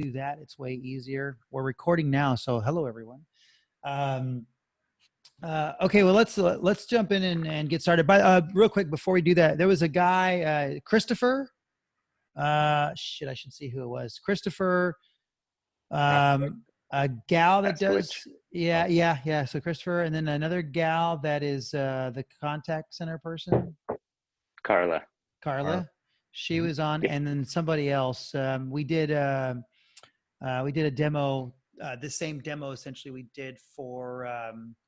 do that. It's way easier. We're recording now, so hello everyone. Okay, well let's jump in and get started. But real quick before we do that, there was a guy, Christopher. Shit, I should see who it was. Christopher. A gal that does, yeah. So Christopher, and then another gal that is the contact center person. Carla. She was on, and then somebody else. We did a demo. The same demo essentially we did for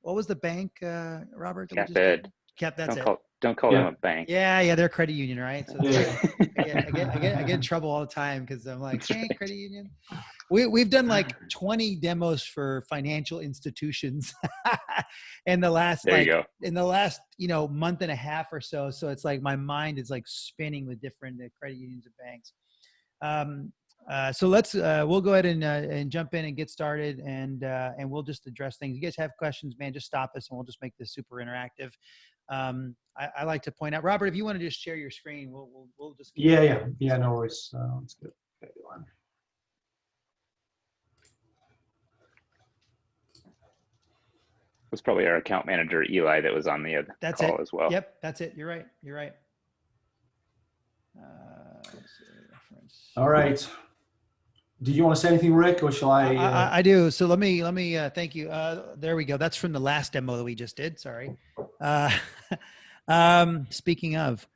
what was the bank, Robert? That we just did? That's it. Don't call them a bank. Yeah, they're a credit union, right? So I get in trouble all the time because I'm like, bank, credit union. We've done like 20 demos for financial institutions in the last month and a half or so. So it's like my mind is like spinning with different credit unions and banks. So we'll go ahead and jump in and get started, and we'll just address things. You guys have questions, man, just stop us and we'll just make this super interactive. I like to point out, Robert, if you want to just share your screen, we'll just. Yeah, no worries. That's good. Okay, it was probably our account manager, Eli, that was on the call as well. Yep, that's it. You're right. All right. Do you want to say anything, Rick, or shall I? I do. So let me thank you. There we go. That's from the last demo that we just did. Sorry. Speaking of,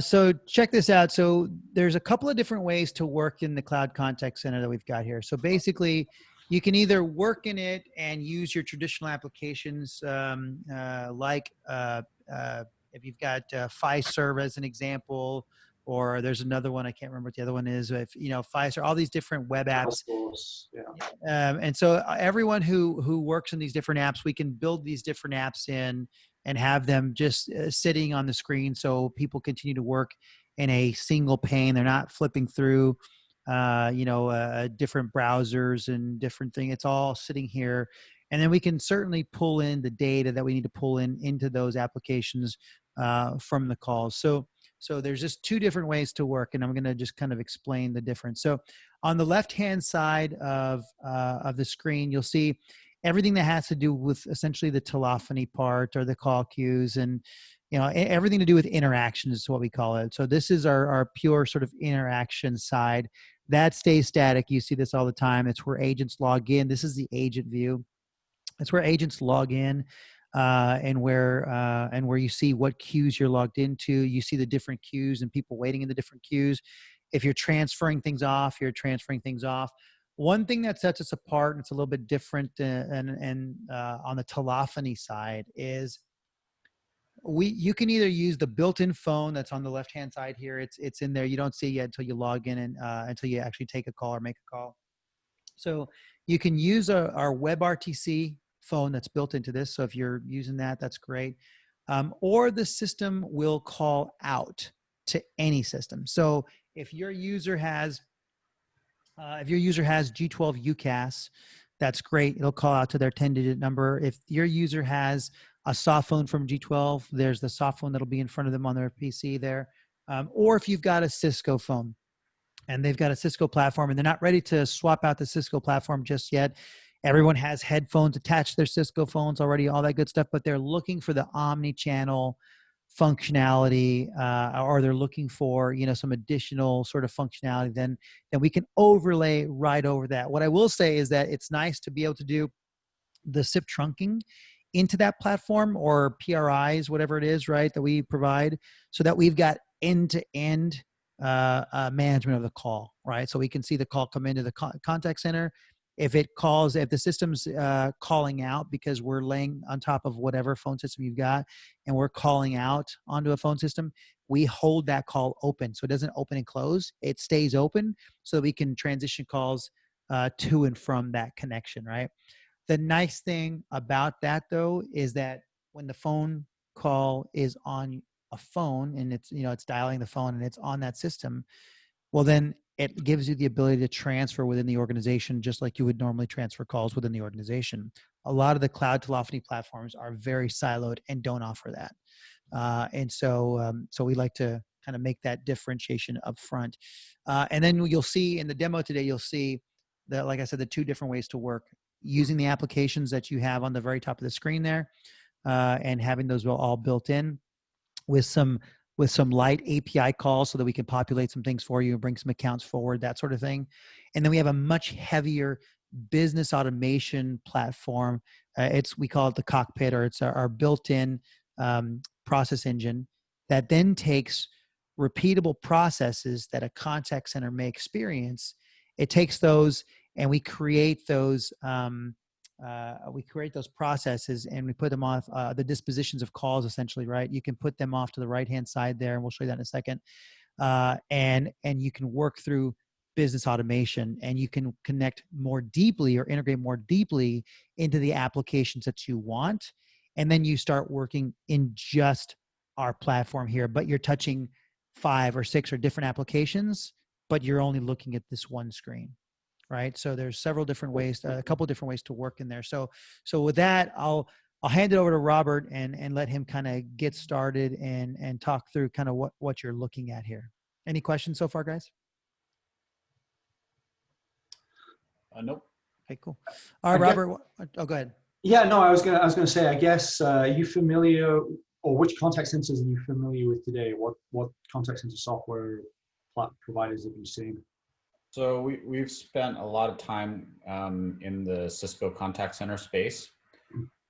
so check this out. So there's a couple of different ways to work in the cloud contact center that we've got here. So basically, you can either work in it and use your traditional applications, like if you've got Fiserv as an example, or there's another one, I can't remember what the other one is. If Fiserv, all these different web apps. And so everyone who works in these different apps, we can build these different apps in and have them just sitting on the screen, so people continue to work in a single pane. They're not flipping through different browsers and different things. It's all sitting here. And then we can certainly pull in the data that we need to pull into those applications from the calls. So there's just two different ways to work, and I'm going to just kind of explain the difference. So on the left-hand side of the screen, you'll see everything that has to do with essentially the telephony part or the call queues, and everything to do with interactions is what we call it. So this is our pure sort of interaction side. That stays static. You see this all the time. It's where agents log in. This is the agent view. It's where agents log in, and where you see what queues you're logged into. You see the different queues and people waiting in the different queues. If you're transferring things off, you're transferring things off. One thing that sets us apart, and it's a little bit different, and on the telephony side, is you can either use the built-in phone that's on the left-hand side here. It's in there. You don't see it yet until you log in and until you actually take a call or make a call. So you can use our WebRTC phone that's built into this. So if you're using that, that's great. Or the system will call out to any system. So if your user has G12 UCAS, that's great. It'll call out to their 10-digit number. If your user has a soft phone from G12, there's the soft phone that'll be in front of them on their PC there. Or if you've got a Cisco phone and they've got a Cisco platform and they're not ready to swap out the Cisco platform just yet. Everyone has headphones attached to their Cisco phones already, all that good stuff, but they're looking for the omni-channel functionality, or they're looking for some additional sort of functionality, then we can overlay right over that. What I will say is that it's nice to be able to do the SIP trunking into that platform, or PRIs, whatever it is, right, that we provide, so that we've got end-to-end management of the call, right? So we can see the call come into the contact center. If the system's calling out because we're laying on top of whatever phone system you've got and we're calling out onto a phone system, we hold that call open. So it doesn't open and close. It stays open so we can transition calls to and from that connection, right? The nice thing about that, though, is that when the phone call is on a phone and it's dialing the phone and it's on that system, well, then it gives you the ability to transfer within the organization just like you would normally transfer calls within the organization. A lot of the cloud telephony platforms are very siloed and don't offer that. And so we like to kind of make that differentiation up front. And then you'll see in the demo today, you'll see that, like I said, the two different ways to work using the applications that you have on the very top of the screen there, and having those all built in with some light API calls so that we can populate some things for you and bring some accounts forward, that sort of thing. And then we have a much heavier business automation platform. We call it the cockpit, or it's our built-in process engine that then takes repeatable processes that a contact center may experience. It takes those and we create those processes and we put them off the dispositions of calls, essentially, right? You can put them off to the right-hand side there, and we'll show you that in a second. And you can work through business automation, and you can connect more deeply or integrate more deeply into the applications that you want. And then you start working in just our platform here, but you're touching 5 or 6 or different applications, but you're only looking at this one screen. Right. So there's several different ways, a couple different ways to work in there. So with that, I'll hand it over to Robert and let him kind of get started and talk through kind of what you're looking at here. Any questions so far, guys? Nope. Okay, cool. All right, Robert. Oh, go ahead. Yeah, no, I was gonna say, I guess, are you familiar, or which contact centers are you familiar with today? What contact center software providers have you seen? So we've spent a lot of time in the Cisco contact center space,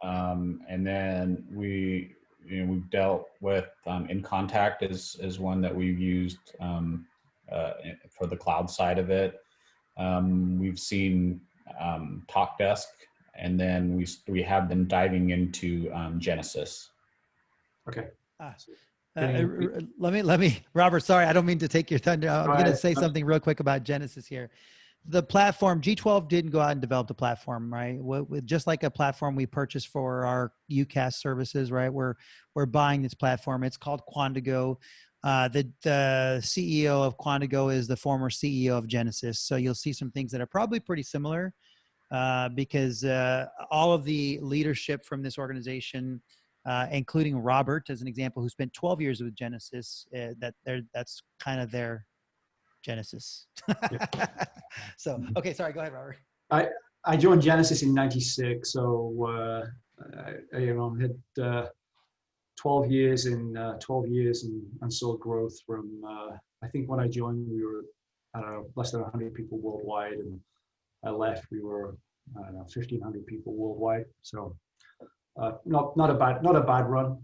and then we've dealt with InContact is one that we've used for the cloud side of it. We've seen TalkDesk, and then we have been diving into Genesys. Okay. Let me, Robert, sorry, I don't mean to take your thunder. I'm going to say something real quick about Genesys here. The platform, G12 didn't go out and develop the platform, right? Just like a platform we purchased for our UCaaS services, right? We're buying this platform. It's called Quantigo. The CEO of Quantigo is the former CEO of Genesys. So you'll see some things that are probably pretty similar because all of the leadership from this organization, including Robert, as an example, who spent 12 years with Genesys, that's kind of their Genesys. So, okay, sorry, go ahead, Robert. I joined Genesys in '96, so I had 12 years and saw growth from. I think when I joined, we were less than 100 people worldwide, and I left, we were 1,500 people worldwide. So not a bad run,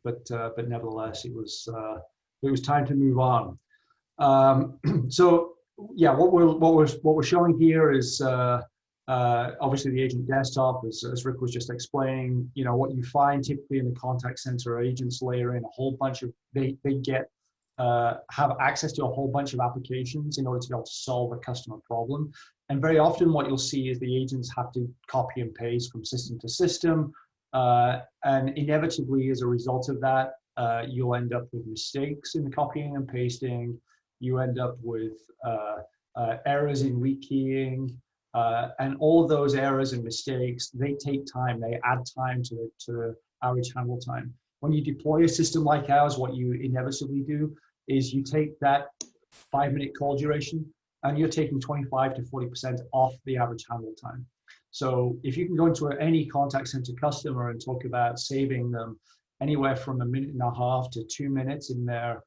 but nevertheless, it was time to move on. So yeah, what we're showing here is obviously the agent desktop, as Rick was just explaining. What you find typically in the contact center, agents layer in a whole bunch of they have access to a whole bunch of applications in order to be able to solve a customer problem. And very often what you'll see is the agents have to copy and paste from system to system, and inevitably as a result of that, you'll end up with mistakes in the copying and pasting. You end up with errors in rekeying, and all of those errors and mistakes, they take time. They add time to the average handle time. When you deploy a system like ours, what you inevitably do is you take that 5-minute call duration and you're taking 25 to 40% off the average handle time. So if you can go into any contact center customer and talk about saving them anywhere from 1.5 minutes to 2 minutes in their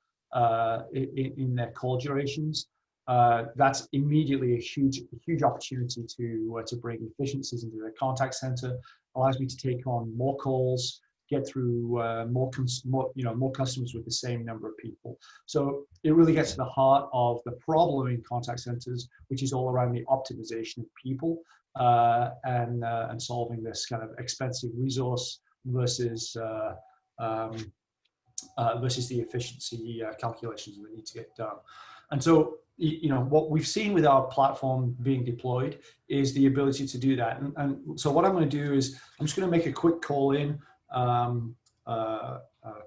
call durations, that's immediately a huge opportunity to bring efficiencies into the contact center. Allows me to take on more calls, get through more customers with the same number of people. So it really gets to the heart of the problem in contact centers, which is all around the optimization of people and solving this kind of expensive resource versus the efficiency calculations that need to get done. And so, what we've seen with our platform being deployed is the ability to do that. And so what I'm going to do is I'm just going to make a quick call in to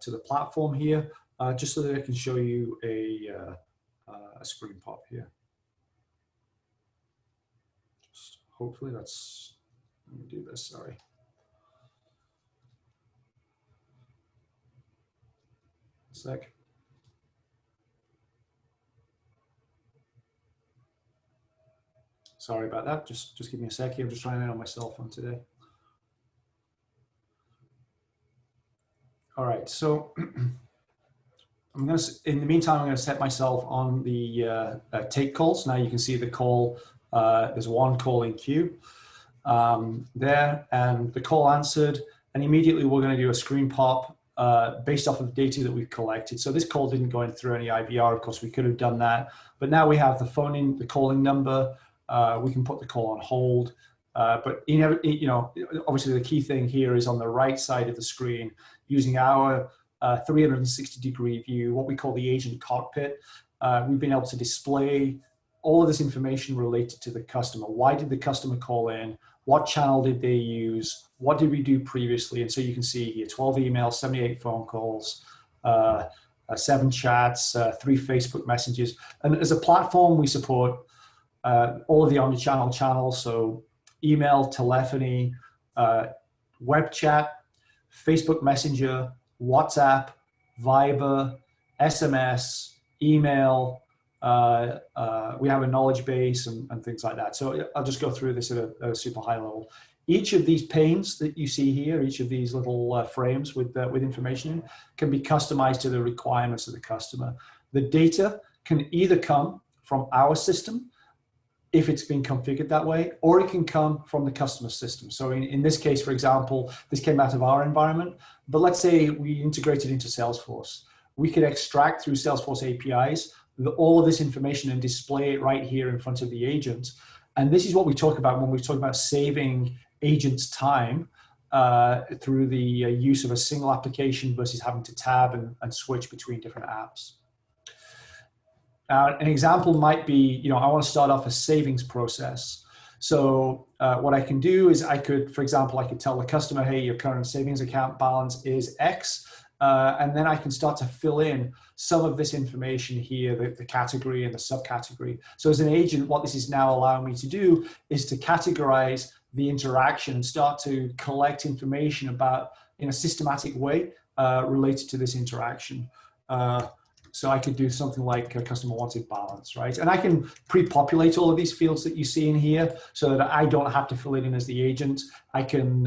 the platform here, just so that I can show you a screen pop here. Just hopefully that's, let me do this, sorry. Sec. Sorry about that. Just give me a sec here. I'm just trying it on my cell phone today. All right, so I'm going to, in the meantime, I'm going to set myself on the take calls. Now you can see the call, there's one call in queue there, and the call answered, and immediately we're going to do a screen pop based off of data that we've collected. So this call didn't go in through any IVR, of course we could have done that, but now we have the phone in, the calling number, we can put the call on hold. But obviously the key thing here is on the right side of the screen, using our 360-degree view, what we call the agent cockpit. We've been able to display all of this information related to the customer. Why did the customer call in? What channel did they use? What did we do previously? And so you can see here, 12 emails, 78 phone calls, 7 chats, 3 Facebook messages. And as a platform, we support all of the omnichannel channels. So email, telephony, web chat, Facebook Messenger, WhatsApp, Viber, SMS, email. We have a knowledge base and things like that. So I'll just go through this at a super high level. Each of these panes that you see here, each of these little frames with information in, can be customized to the requirements of the customer. The data can either come from our system, if it's been configured that way, or it can come from the customer system. So in this case, for example, this came out of our environment, but let's say we integrated into Salesforce. We could extract through Salesforce APIs all of this information and display it right here in front of the agent. And this is what we talk about when we talk about saving agents time through the use of a single application versus having to tab and switch between different apps. An example might be, I want to start off a savings process. So what I can do is I could, for example, I could tell the customer, hey, your current savings account balance is X. And then I can start to fill in some of this information here, the category and the subcategory. So as an agent, what this is now allowing me to do is to categorize the interaction and start to collect information about in a systematic way related to this interaction. So I could do something like a customer wanted balance, right? And I can pre-populate all of these fields that you see in here so that I don't have to fill it in as the agent. I can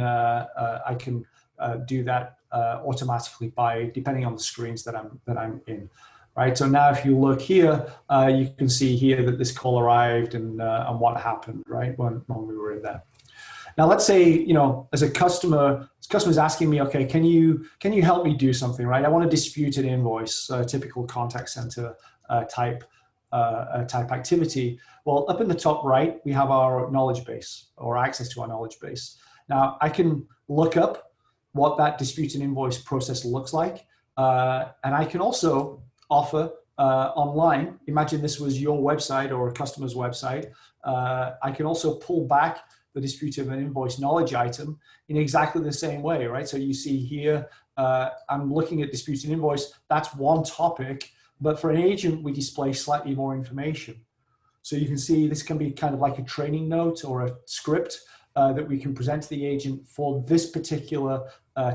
do that automatically depending on the screens that I'm in, right? So now if you look here, you can see here that this call arrived and what happened, right, when we were in there. Now let's say, as a customer's asking me, okay, can you help me do something, right? I want to dispute an invoice, a typical contact center type activity. Well, up in the top right, we have our knowledge base or access to our knowledge base. Now I can look up what that dispute and invoice process looks like. And I can also offer online, imagine this was your website or a customer's website. I can also pull back the dispute of an invoice knowledge item in exactly the same way, right? So you see here, I'm looking at dispute and invoice, that's one topic, but for an agent, we display slightly more information. So you can see this can be kind of like a training note or a script that we can present to the agent for this particular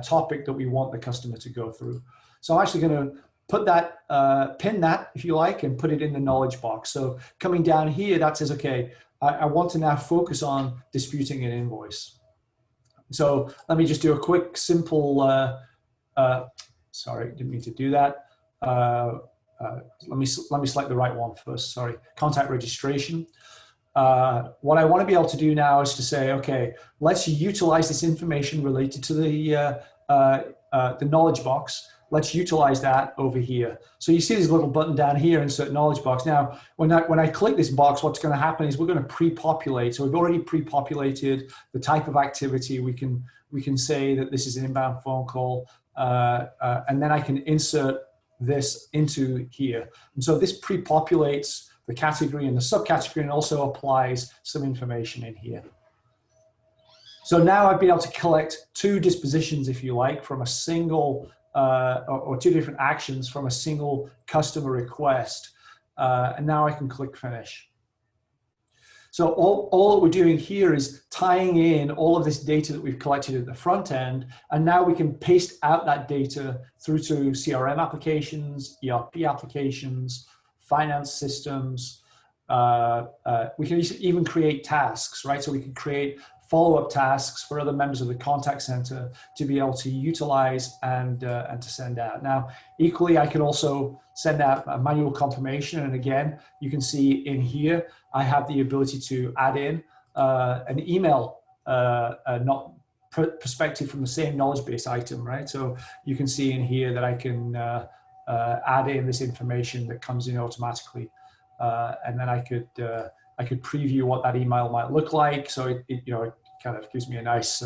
topic that we want the customer to go through. So I'm actually going to put that, pin that, if you like, and put it in the knowledge box. So coming down here, that says, okay, I want to now focus on disputing an invoice. So let me just do a quick, simple, sorry, didn't mean to do that. Let me select the right one first, sorry, contact registration. What I want to be able to do now is to say, okay, let's utilize this information related to the knowledge box. Let's utilize that over here. So you see this little button down here, insert knowledge box. Now, when I click this box, what's going to happen is we're going to pre-populate. So we've already pre-populated the type of activity. We can say that this is an inbound phone call, and then I can insert this into here. And so this pre-populates the category and the subcategory and also applies some information in here. So now I've been able to collect 2 dispositions, if you like, from a single or 2 different actions from a single customer request. And now I can click finish. So all that we're doing here is tying in all of this data that we've collected at the front end, and now we can paste out that data through to CRM applications, ERP applications, finance systems, We can even create tasks, right? So we can create follow-up tasks for other members of the contact center to be able to utilize and to send out. Now, equally, I can also send out a manual confirmation. And again, you can see in here, I have the ability to add in an email not perspective from the same knowledge base item, right? So you can see in here that I can add in this information that comes in automatically. And then I could preview what that email might look like. So it kind of gives me a nice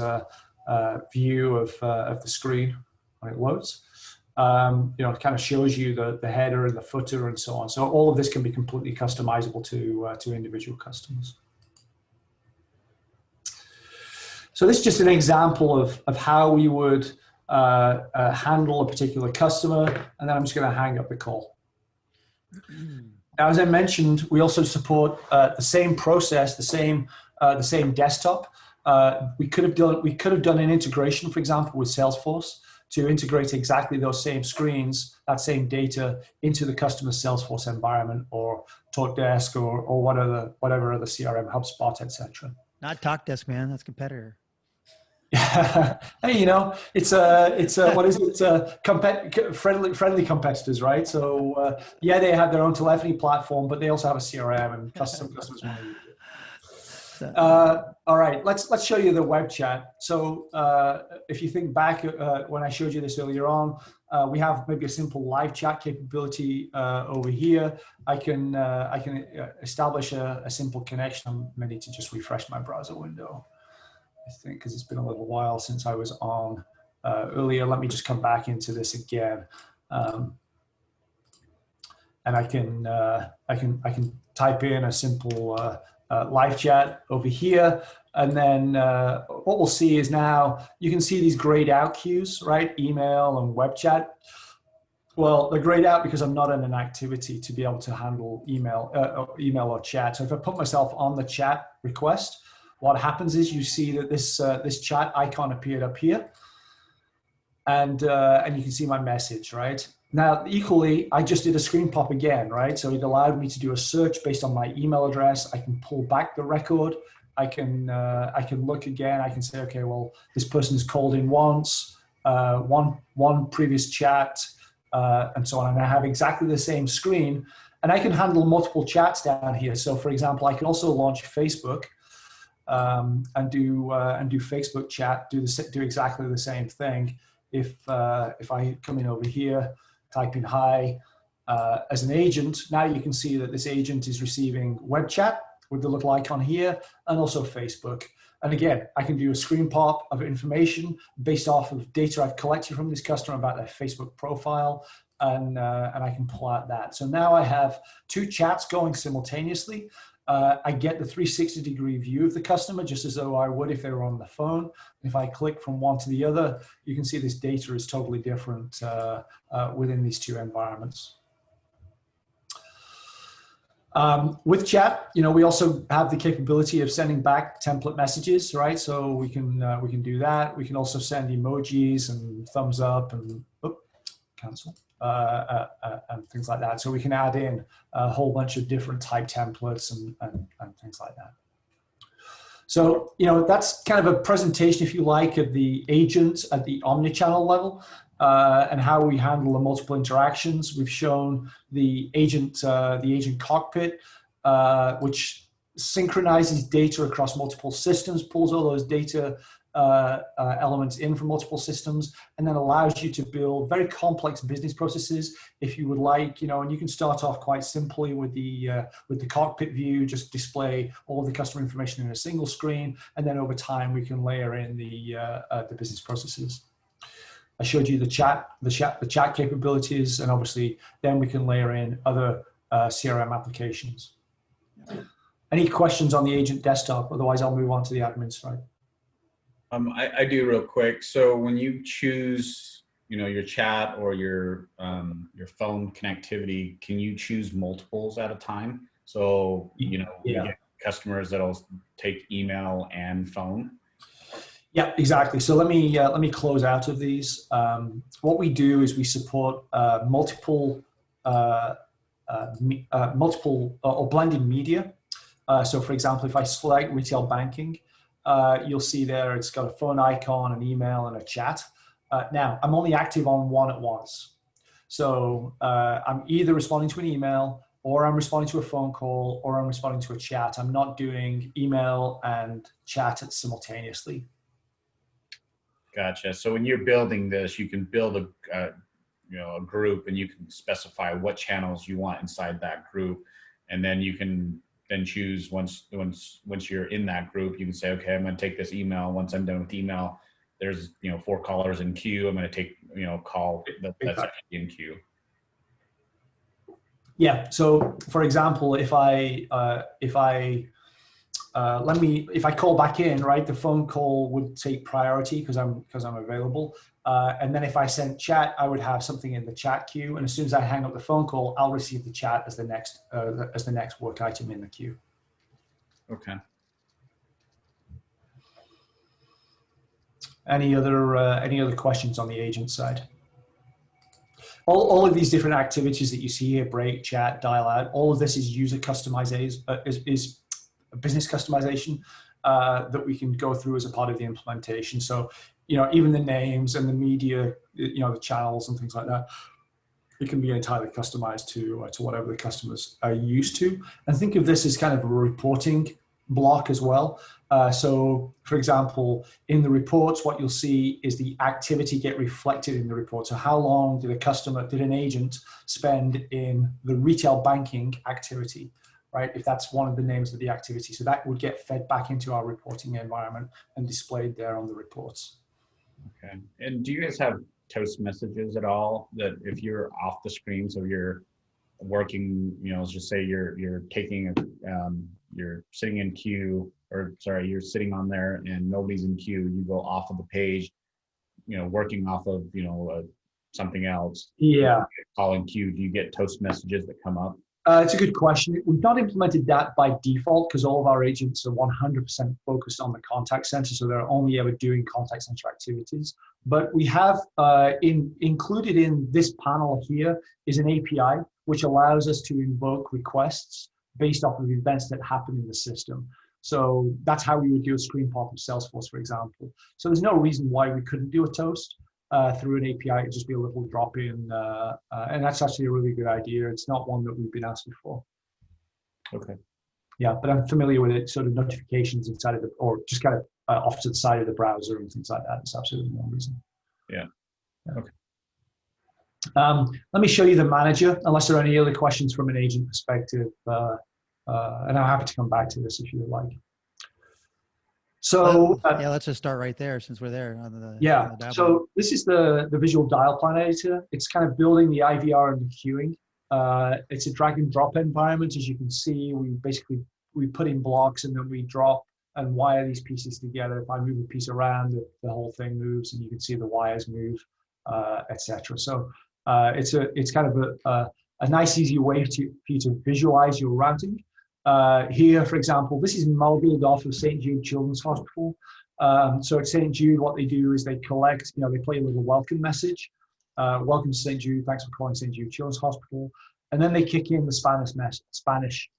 view of the screen when it loads. It kind of shows you the header and the footer and so on. So all of this can be completely customizable to individual customers. So this is just an example of how we would handle a particular customer, and then I'm just going to hang up the call. Now, as I mentioned, we also support the same process, the same desktop. We could have done an integration, for example, with Salesforce to integrate exactly those same screens, that same data into the customer Salesforce environment, or TalkDesk, or whatever other CRM, HubSpot, etc. Not TalkDesk, man. That's a competitor. Hey, it's what is it? Friendly competitors, right? So yeah, they have their own telephony platform, but they also have a CRM, and customers want to use it. All right, let's show you the web chat. So if you think back when I showed you this earlier on, we have maybe a simple live chat capability over here. I can establish a simple connection. I may need to just refresh my browser window, I think, because it's been a little while since I was on earlier. Let me just come back into this again, and I can type in a simple live chat over here, and then what we'll see is now you can see these grayed out queues, right? Email and web chat. Well, they're grayed out because I'm not in an activity to be able to handle email or chat. So if I put myself on the chat request, what happens is you see that this chat icon appeared up here, and you can see my message, right? Now, equally, I just did a screen pop again, right? So it allowed me to do a search based on my email address. I can pull back the record. I can look again. I can say, okay, well, this person has called in once, one previous chat, and so on. And I have exactly the same screen, and I can handle multiple chats down here. So, for example, I can also launch Facebook. And do Facebook chat, do exactly the same thing. If I come in over here, type in hi as an agent, now you can see that this agent is receiving web chat with the little icon here, and also Facebook. And again, I can do a screen pop of information based off of data I've collected from this customer about their Facebook profile, and I can pull out that. So now I have two chats going simultaneously. I get the 360-degree view of the customer, just as though I would if they were on the phone. If I click from one to the other, you can see this data is totally different within these two environments. With chat, we also have the capability of sending back template messages, right? So we can do that. We can also send emojis and thumbs up and cancel. And things like that. So we can add in a whole bunch of different type templates and things like that. So, that's kind of a presentation, if you like, of the agent at the omnichannel level and how we handle the multiple interactions. We've shown the agent cockpit, which synchronizes data across multiple systems, pulls all those data elements in from multiple systems, and then allows you to build very complex business processes if you would like, and you can start off quite simply with the cockpit view, just display all the customer information in a single screen, and then over time we can layer in the business processes. I showed you the chat capabilities, and obviously then we can layer in other CRM applications. Any questions on the agent desktop? Otherwise I'll move on to the admin side. I do real quick. So when you choose, your chat or your phone connectivity, can you choose multiples at a time? So, you get customers that'll take email and phone. Yeah, exactly. So let me close out of these. What we do is we support multiple multiple or blended media. So for example, if I select retail banking, you'll see there it's got a phone icon, an email, and a chat. Now, I'm only active on one at once. So I'm either responding to an email, or I'm responding to a phone call, or I'm responding to a chat. I'm not doing email and chat simultaneously. Gotcha. So when you're building this, you can build a group, and you can specify what channels you want inside that group, and then you can then choose once you're in that group, you can say, okay, I'm going to take this email. Once I'm done with email, there's 4 callers in queue. I'm going to take call that's actually in queue. Yeah. So for example, if I call back in, right, the phone call would take priority because I'm available. And then if I sent chat, I would have something in the chat queue. And as soon as I hang up the phone call, I'll receive the chat as the next work item in the queue. Okay. Any other questions on the agent side? All of these different activities that you see here, break, chat, dial out, all of this is user customization, is business customization that we can go through as a part of the implementation. So, even the names and the media, the channels and things like that, it can be entirely customized to whatever the customers are used to. And think of this as kind of a reporting block as well. So, for example, in the reports, what you'll see is the activity get reflected in the report. So how long did an agent spend in the retail banking activity, right? If that's one of the names of the activity. So that would get fed back into our reporting environment and displayed there on the reports. Okay. And do you guys have toast messages at all that if you're off the screen, so you're working, let's just say you're taking you're sitting in queue, or sorry, you're sitting on there and nobody's in queue, you go off of the page, working off of, something else. Yeah. Calling queue, do you get toast messages that come up? It's a good question. We've not implemented that by default because all of our agents are 100% focused on the contact center, so they're only ever doing contact center activities. But we have included in this panel here is an API which allows us to invoke requests based off of events that happen in the system. So that's how we would do a screen pop of Salesforce, for example. So there's no reason why we couldn't do a toast. Through an API, it'd just be a little drop in, and that's actually a really good idea. It's not one that we've been asked before. Okay. Yeah, but I'm familiar with it. Sort of notifications inside of or just kind of off to the side of the browser and things like that. It's absolutely no reason. Yeah. Okay. Let me show you the manager, unless there are any other questions from an agent perspective, and I'm happy to come back to this if you would like. So yeah, let's just start right there since we're there. On the so this is the visual dial plan editor. It's kind of building the IVR and the queuing. It's a drag and drop environment. As you can see, we put in blocks and then we drop and wire these pieces together. If I move a piece around, the whole thing moves, and you can see the wires move, etc. So it's kind of a nice, easy way for you to visualize your routing. Here, for example, this is modeled off of St. Jude Children's Hospital. So at St. Jude, what they do is they collect, they play a little welcome message. Welcome to St. Jude, thanks for calling St. Jude Children's Hospital. And then they kick in the Spanish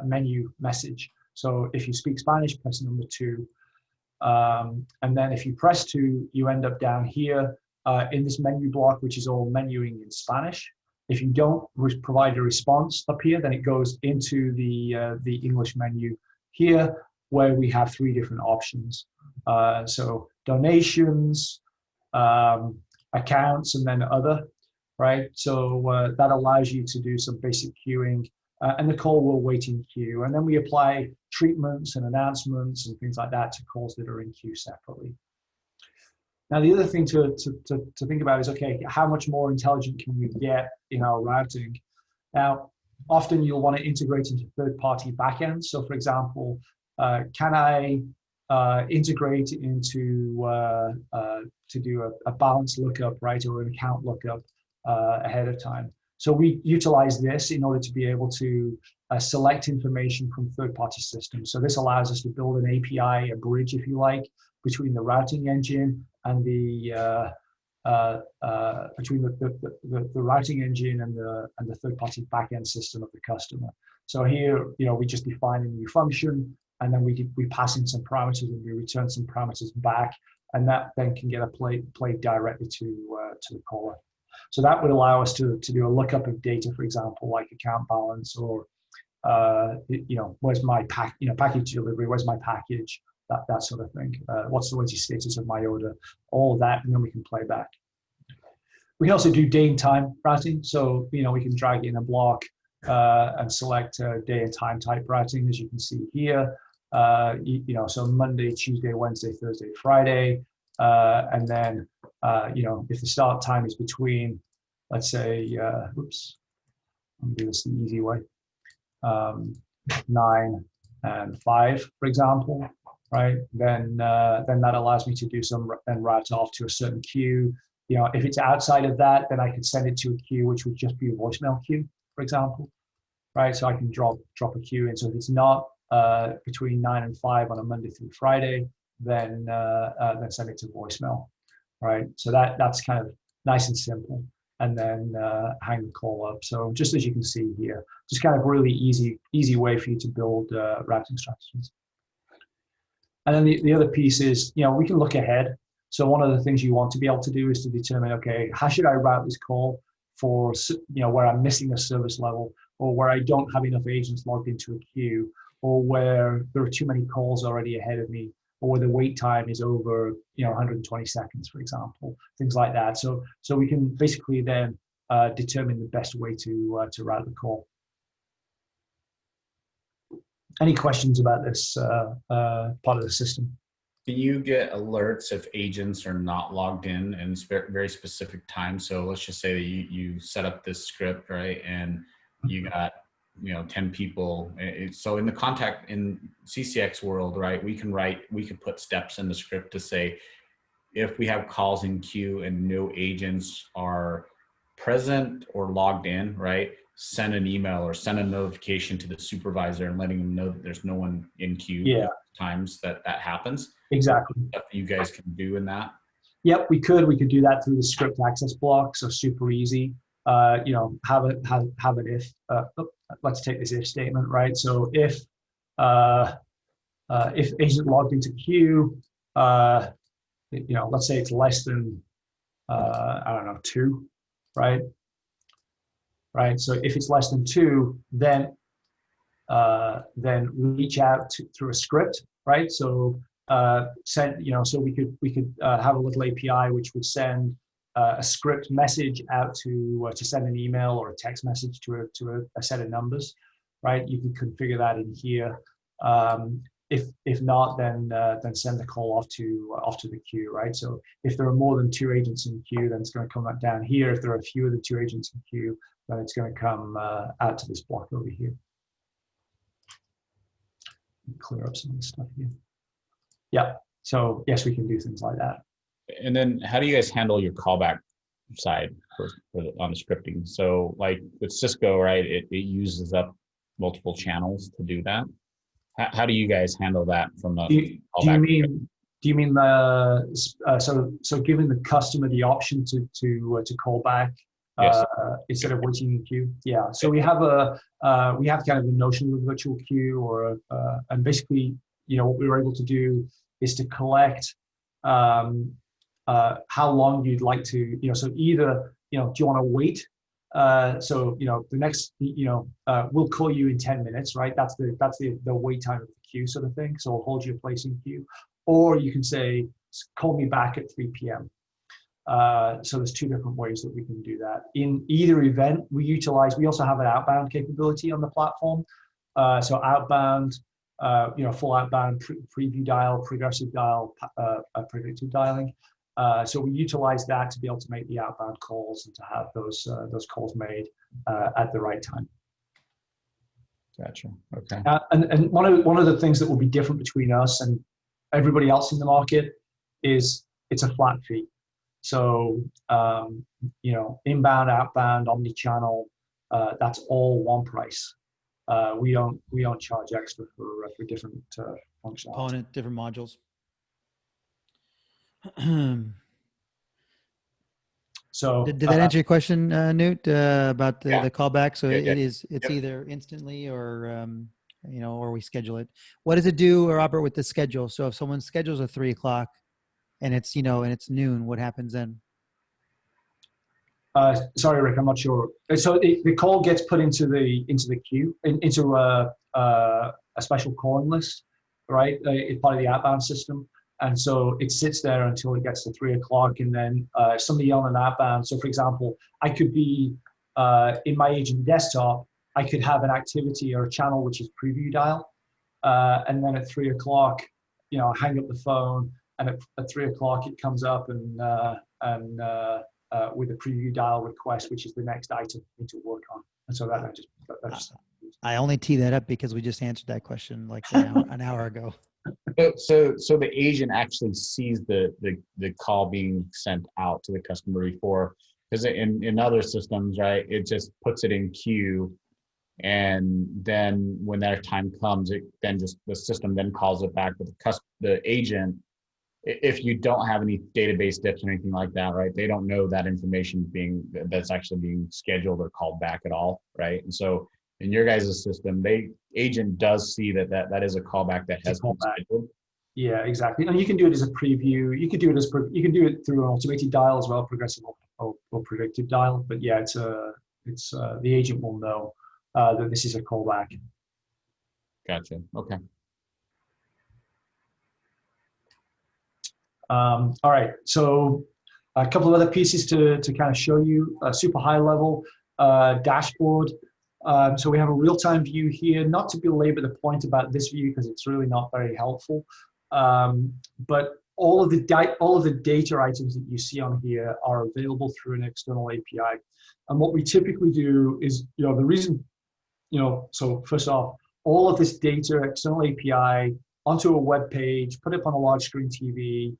menu message. So if you speak Spanish, press number 2. And then if you press 2, you end up down here in this menu block, which is all menuing in Spanish. If you don't provide a response up here, then it goes into the English menu here, where we have 3 different options. So donations, accounts, and then other, right? So that allows you to do some basic queuing, and the call will wait in queue. And then we apply treatments and announcements and things like that to calls that are in queue separately. Now, the other thing to think about is, okay, how much more intelligent can we get in our routing? Now, often you'll want to integrate into third-party backends. So, for example, can I integrate into to do a balance lookup, right, or an account lookup ahead of time? So we utilize this in order to be able to select information from third-party systems. So this allows us to build an API, a bridge, if you like, between the routing engine and the between the routing engine and the third-party backend system of the customer. So here, we just define a new function, and then we pass in some parameters and we return some parameters back, and that then can get played directly to the caller. So that would allow us to do a lookup of data, for example, like account balance, or where's my package delivery, where's my package, that sort of thing. What's the latest status of my order, all of that, and then we can play back. We can also do day and time routing. So, we can drag in a block and select day and time type routing, as you can see here. So Monday, Tuesday, Wednesday, Thursday, Friday. And then, if the start time is between, let's say, oops, I'm doing this the easy way, 9 and 5, for example, right? Then that allows me to do some and route off to a certain queue. If it's outside of that, then I can send it to a queue, which would just be a voicemail queue, for example, right? So I can drop a queue in. So if it's not between 9 and 5 on a Monday through Friday, then send it to voicemail, right? So that's kind of nice and simple, and then hang the call up. So just as you can see here, just kind of really easy way for you to build routing strategies. And then the other piece is, we can look ahead. So one of the things you want to be able to do is to determine, okay, how should I route this call for, where I'm missing a service level, or where I don't have enough agents logged into a queue, or where there are too many calls already ahead of me, or where the wait time is over, 120 seconds, for example, things like that. So we can basically then determine the best way to route the call. Any questions about this part of the system? Can you get alerts if agents are not logged in very specific time? So let's just say that you set up this script, right? And you got, 10 people. So in CCX world, right, we could put steps in the script to say, if we have calls in queue and no agents are present or logged in, right, send an email or send a notification to the supervisor and letting them know that there's no one in queue. Yeah. Times that happens. Exactly. Stuff that you guys can do in that. Yep, we could do that through the script access block. So super easy. Have an if. Let's take this if statement, right? So if agent logged into queue, let's say it's less than 2, right? Right. So if it's less than 2, then reach out through a script, right? So so we could have a little API which would send a script message out to send an email or a text message to a set of numbers, right? You can configure that in here. If not, then send the call off to the queue, right? So if there are more than 2 agents in queue, then it's going to come up down here. If there are fewer than 2 agents in queue, then it's going to come out to this block over here. Clear up some of this stuff here. Yeah. So yes, we can do things like that. And then how do you guys handle your callback side on the scripting? So like with Cisco, right, it uses up multiple channels to do that. How do you guys handle that from a callback? Do you mean so giving the customer the option to call back yes. Instead of waiting in queue? Yeah. So we have kind of a notion of a virtual queue, or and basically, what we were able to do is to collect how long you'd like to, so either, do you want to wait? So, the next, we'll call you in 10 minutes, right? That's the wait time of the queue sort of thing. So I'll hold your place in queue. Or you can say, call me back at 3 p.m. So there's 2 different ways that we can do that. In either event, we also have an outbound capability on the platform. So outbound, full outbound, preview dial, progressive dial, predictive dialing. So we utilize that to be able to make the outbound calls and to have those calls made at the right time. Gotcha. Okay. And one of the things that will be different between us and everybody else in the market is it's a flat fee. So inbound, outbound, omni-channel, that's all one price. We don't charge extra for different functionality. Component, different modules. So Did that answer your question, Newt, about Yeah. the callback? So Yeah, it's Yep. either instantly or, or we schedule it. What does it do, Robert, with the schedule? So if someone schedules a 3 o'clock and it's, and it's noon, what happens then? sorry, Rick, I'm not sure. So the call gets put into the queue, into a special calling list, right? It's part of the outbound system. And so it sits there until it gets to 3 o'clock, and then somebody on an outbound. So for example, I could be in my agent desktop, I could have an activity or a channel which is preview dial. And then at 3 o'clock, I hang up the phone, and at 3 o'clock it comes up and with a preview dial request, which is the next item we need to work on. And so that just I only tee that up because we just answered that question like an hour ago. So the agent actually sees the call being sent out to the customer before, because in other systems, right, it just puts it in queue, and then when that time comes, the system then calls it back. But the agent, if you don't have any database dips or anything like that, right, they don't know that information that's actually being scheduled or called back at all, right? And so in your guys' system, agent does see that is a callback that has been scheduled. Yeah, exactly. And you can do it as a preview. You can do it through an automated dial as well, progressive or predictive dial. But yeah, it's the agent will know that this is a callback. Gotcha. Okay. All right. So a couple of other pieces to kind of show you a super high level dashboard. So we have a real-time view here, not to belabor the point about this view because it's really not very helpful. But all of the data items that you see on here are available through an external API. And what we typically do is, the reason, so first off, all of this data, external API, onto a web page, put it on a large screen TV,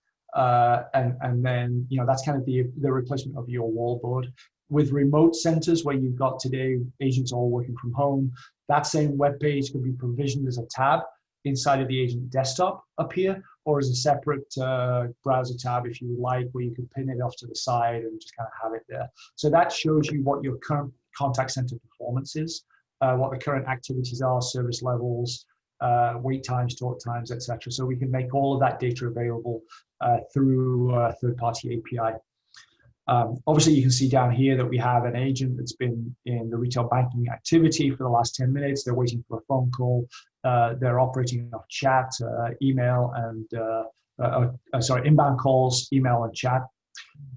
and then, that's kind of the replacement of your wallboard. With remote centers where you've got today agents all working from home, that same web page could be provisioned as a tab inside of the agent desktop up here, or as a separate browser tab if you would like, where you could pin it off to the side and just kind of have it there. So that shows you what your current contact center performance is, what the current activities are, service levels, wait times, talk times, etc. So we can make all of that data available through a third-party API. Obviously, you can see down here that we have an agent that's been in the retail banking activity for the last 10 minutes. They're waiting for a phone call. They're operating off chat, email, and inbound calls, email, and chat.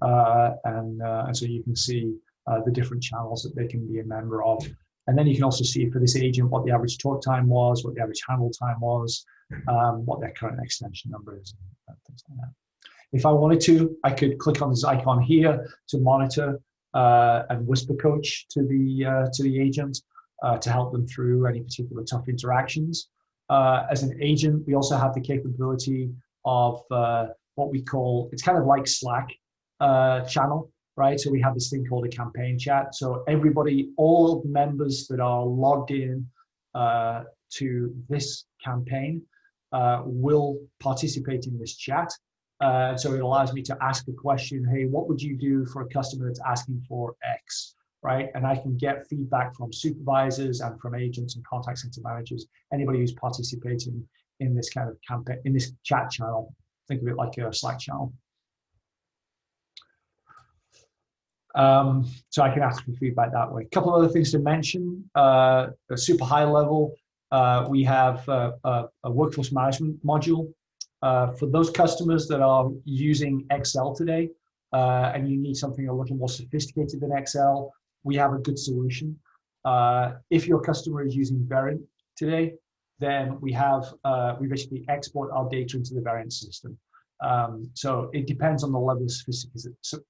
And so you can see the different channels that they can be a member of. And then you can also see for this agent what the average talk time was, what the average handle time was, what their current extension number is, and things like that. If I wanted to, I could click on this icon here to monitor and whisper coach to the agent to help them through any particular tough interactions. As an agent, we also have the capability of what we call, it's kind of like Slack channel, right? So we have this thing called a campaign chat. So everybody, all members that are logged in to this campaign will participate in this chat. So it allows me to ask a question, hey, what would you do for a customer that's asking for X, right? And I can get feedback from supervisors and from agents and contact center managers, anybody who's participating in this kind of campaign, in this chat channel. Think of it like a Slack channel. So I can ask for feedback that way. A couple of other things to mention, a super high level, we have a workforce management module. For those customers that are using Excel today, and you need something a little more sophisticated than Excel, we have a good solution. If your customer is using Variant today, then we basically export our data into the Variant system. So it depends on the level of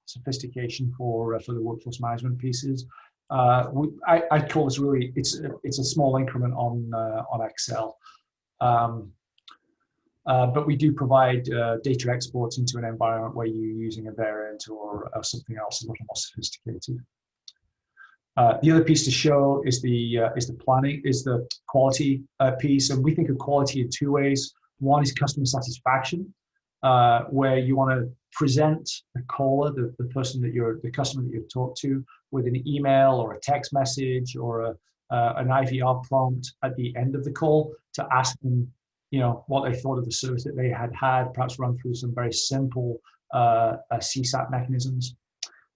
sophistication for the workforce management pieces. I call this really, it's a small increment on Excel. But we do provide data exports into an environment where you're using a variant or something else a little more sophisticated. The other piece to show is the quality piece, and we think of quality in two ways. One is customer satisfaction. where you want to present the caller, the person that the customer that you've talked to, with an email or a text message or an IVR prompt at the end of the call to ask them, what they thought of the service that they had, perhaps run through some very simple CSAT mechanisms.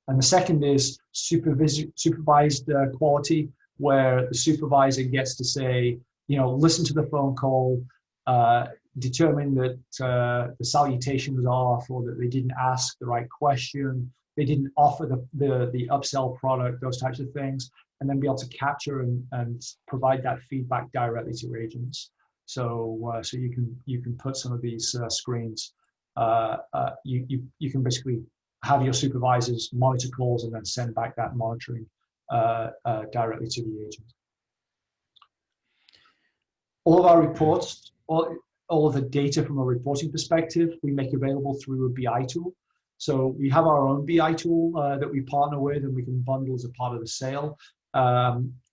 And the second is supervised quality, where the supervisor gets to say, listen to the phone call, determine that the salutation was off, or that they didn't ask the right question, they didn't offer the upsell product, those types of things, and then be able to capture and provide that feedback directly to agents. So you can put some of these screens. You can basically have your supervisors monitor calls and then send back that monitoring directly to the agent. All of our reports, all of the data from a reporting perspective, we make available through a BI tool. So we have our own BI tool that we partner with, and we can bundle as a part of the sale.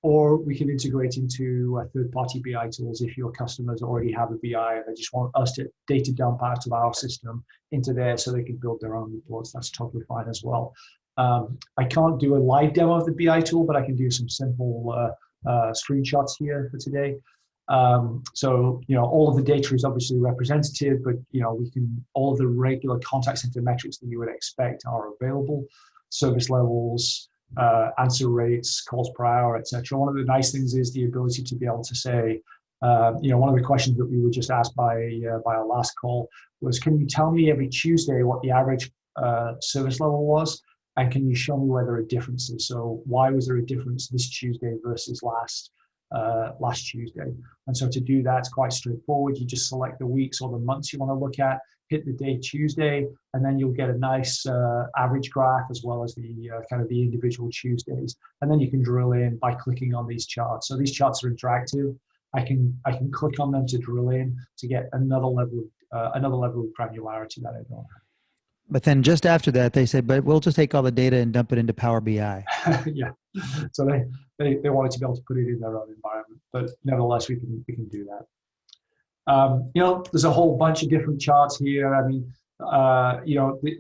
Or we can integrate into third-party BI tools if your customers already have a BI and they just want us to data dump out of our system into there so they can build their own reports. That's totally fine as well. I can't do a live demo of the BI tool, but I can do some simple screenshots here for today. So all of the data is obviously representative, but all of the regular contact center metrics that you would expect are available: service levels, answer rates, calls per hour, etc. One of the nice things is the ability to be able to say, one of the questions that we were just asked by our last call was, can you tell me every Tuesday what the average service level was? And can you show me where there are differences? So why was there a difference this Tuesday versus last Tuesday? And so to do that, it's quite straightforward. You just select the weeks or the months you want to look at, hit the day Tuesday, and then you'll get a nice average graph as well as the kind of the individual Tuesdays. And then you can drill in by clicking on these charts. So these charts are interactive. I can click on them to drill in to get another level of granularity that I don't have. But then just after that, they said, but we'll just take all the data and dump it into Power BI. Yeah. So they wanted to be able to put it in their own environment, but nevertheless, we can do that. There's a whole bunch of different charts here. I mean,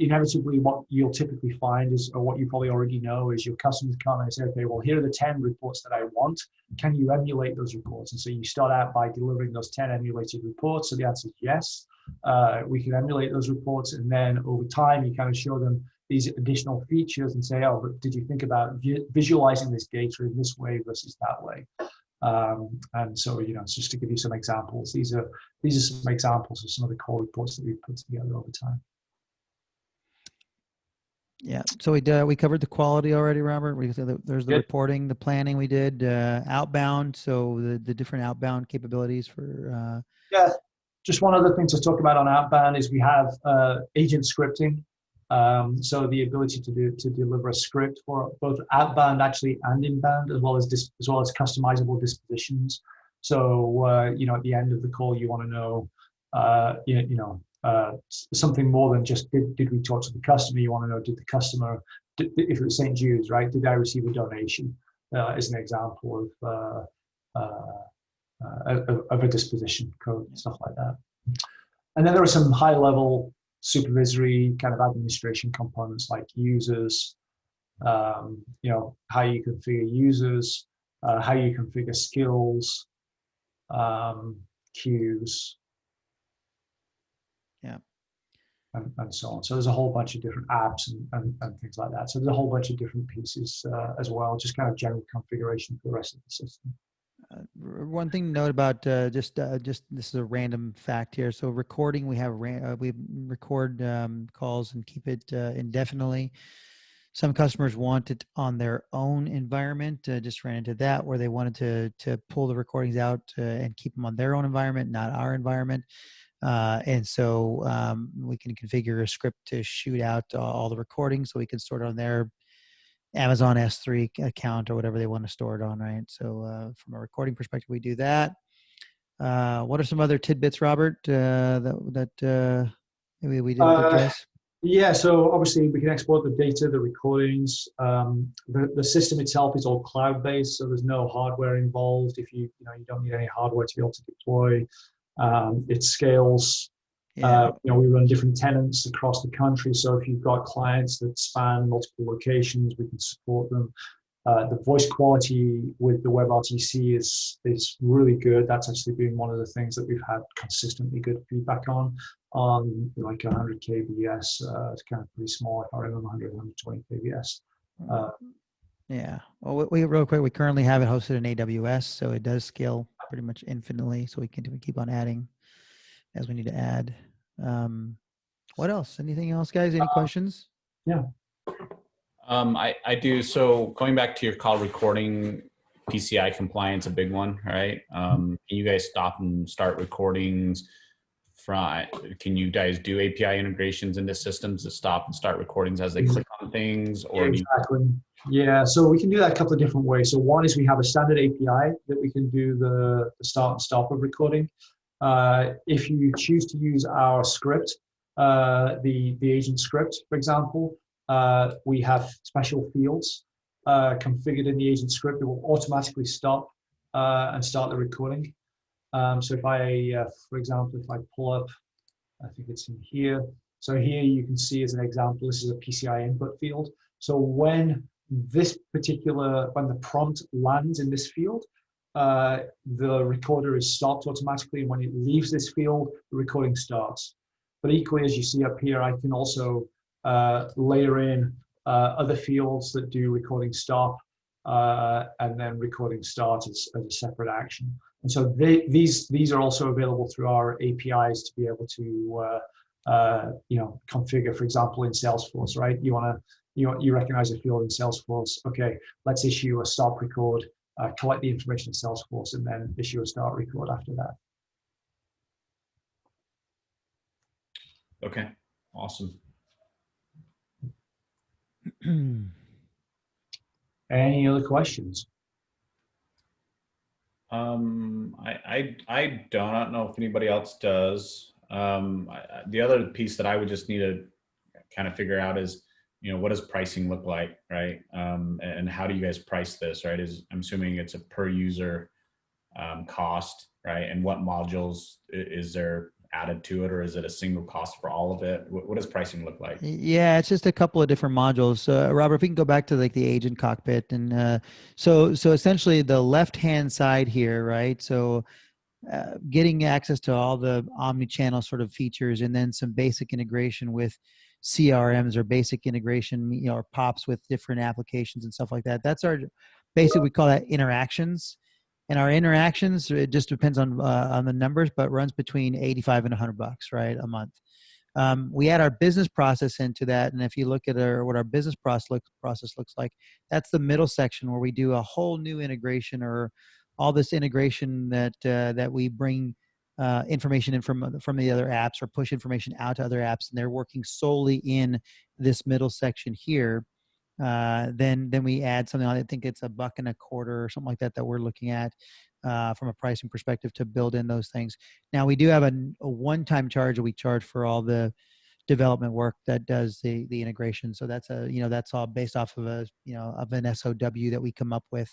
inevitably what you'll typically find is, or what you probably already know, is your customers come and say, okay, well, here are the 10 reports that I want. Can you emulate those reports? And so you start out by delivering those 10 emulated reports. So the answer is yes. We can emulate those reports, and then over time you kind of show them these additional features and say, oh, but did you think about visualizing this data in this way versus that way? And so, just to give you some examples, these are some examples of some of the core reports that we've put together over time. Yeah. So we covered the quality already, Robert. There's the Good. Reporting, the planning we did, outbound. So the different outbound capabilities for. Yeah. Just one other thing to talk about on outbound is we have agent scripting. So the ability to deliver a script for both outbound actually and inbound, as well as customizable dispositions. So at the end of the call, you want to know something more than just did we talk to the customer. You want to know, did the customer, if it was St. Jude's, right? Did I receive a donation? As an example of a disposition code and stuff like that. And then there are some high-level supervisory kind of administration components like users, how you configure users, how you configure skills, queues, yeah, and so on. So there's a whole bunch of different apps and things like that. So there's a whole bunch of different pieces as well, just kind of general configuration for the rest of the system. One thing to note about just this is a random fact here. So recording, we record calls and keep it indefinitely. Some customers want it on their own environment. Just ran into that where they wanted to pull the recordings out and keep them on their own environment, not our environment. And so we can configure a script to shoot out all the recordings, so we can store it on their Amazon S3 account or whatever they want to store it on, right? So from a recording perspective, we do that. What are some other tidbits, Robert, that maybe we didn't address? Yeah, so obviously we can export the data, the recordings. The system itself is all cloud-based, so there's no hardware involved. If you don't need any hardware to be able to deploy. It scales Yeah. We run different tenants across the country. So if you've got clients that span multiple locations, we can support them. The voice quality with the WebRTC is really good. That's actually been one of the things that we've had consistently good feedback on. Like 100 kbs, it's kind of pretty small. If I remember 120 kbs. Yeah. Well, we real quick, we currently have it hosted in AWS, so it does scale pretty much infinitely. So we can keep on adding as we need to add. What else? Anything else, guys? Any questions? Yeah. I do. So going back to your call recording, PCI compliance, a big one, right? Can you guys stop and start recordings? Can you guys do API integrations into systems to stop and start recordings as they click on things? Or exactly. Yeah, so we can do that a couple of different ways. So one is we have a standard API that we can do the start and stop of recording. If you choose to use our script, the agent script, for example, we have special fields configured in the agent script that will automatically stop and start the recording. So if I, for example, if I pull up, I think it's in here. So here you can see as an example, this is a PCI input field. So when the prompt lands in this field, the recorder is stopped automatically. And when it leaves this field, the recording starts. But equally, as you see up here, I can also layer in other fields that do recording stop and then recording start as a separate action. And so these are also available through our APIs to be able to configure, for example, in Salesforce, right? You recognize a field in Salesforce. Okay, let's issue a stop record, collect the information in Salesforce, and then issue a start record after that. okay, awesome. Any other questions? I don't know if anybody else does. The other piece that I would just need to kind of figure out is, what does pricing look like, right? And how do you guys price this, right? I'm assuming it's a per user cost, right? And what modules is there added to it, or is it a single cost for all of it? What does pricing look like? Yeah, it's just a couple of different modules. Robert, if we can go back to like the agent cockpit, and so essentially the left-hand side here, right? So getting access to all the omni-channel sort of features, and then some basic integration with CRMs or basic integration, or POPs with different applications and stuff like that. That's our basically, we call that interactions. And our interactions, it just depends on the numbers, but runs between 85 and $100, right, a month. We add our business process into that, and if you look at what our business process looks like, that's the middle section where we do a whole new integration, or all this integration that we bring information in from the other apps, or push information out to other apps, and they're working solely in this middle section here. Then we add something, I think it's $1.25 or something like that we're looking at from a pricing perspective to build in those things. Now we do have a one-time charge that we charge for all the development work that does the integration. So that's that's all based off of of an SOW that we come up with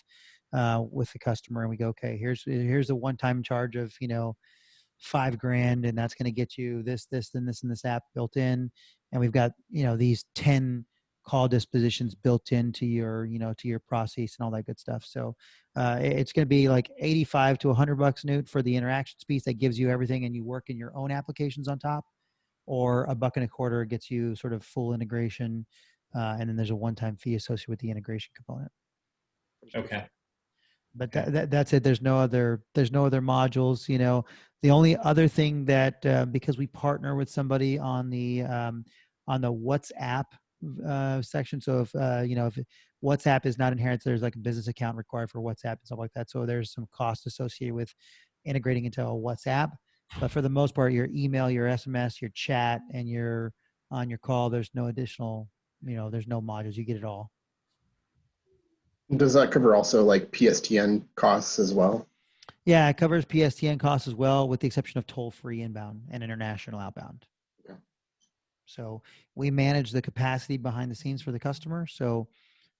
the customer, and we go, okay, here's a one-time charge of $5,000, and that's going to get you this, and this app built in, and we've got these 10 call dispositions built into your to your process and all that good stuff. So it's going to be like 85 to $100, Newt, for the interactions piece that gives you everything, and you work in your own applications on top, or $1.25 gets you sort of full integration, and then there's a one-time fee associated with the integration component. Okay. But that's it. There's no other modules. The only other thing that because we partner with somebody on the WhatsApp section. So if if WhatsApp is not inherent, there's like a business account required for WhatsApp and stuff like that. So there's some cost associated with integrating into a WhatsApp. But for the most part, your email, your SMS, your chat, and your on your call, there's no additional. There's no modules. You get it all. Does that cover also like PSTN costs as well? Yeah, it covers PSTN costs as well, with the exception of toll-free inbound and international outbound. Yeah. So we manage the capacity behind the scenes for the customer. So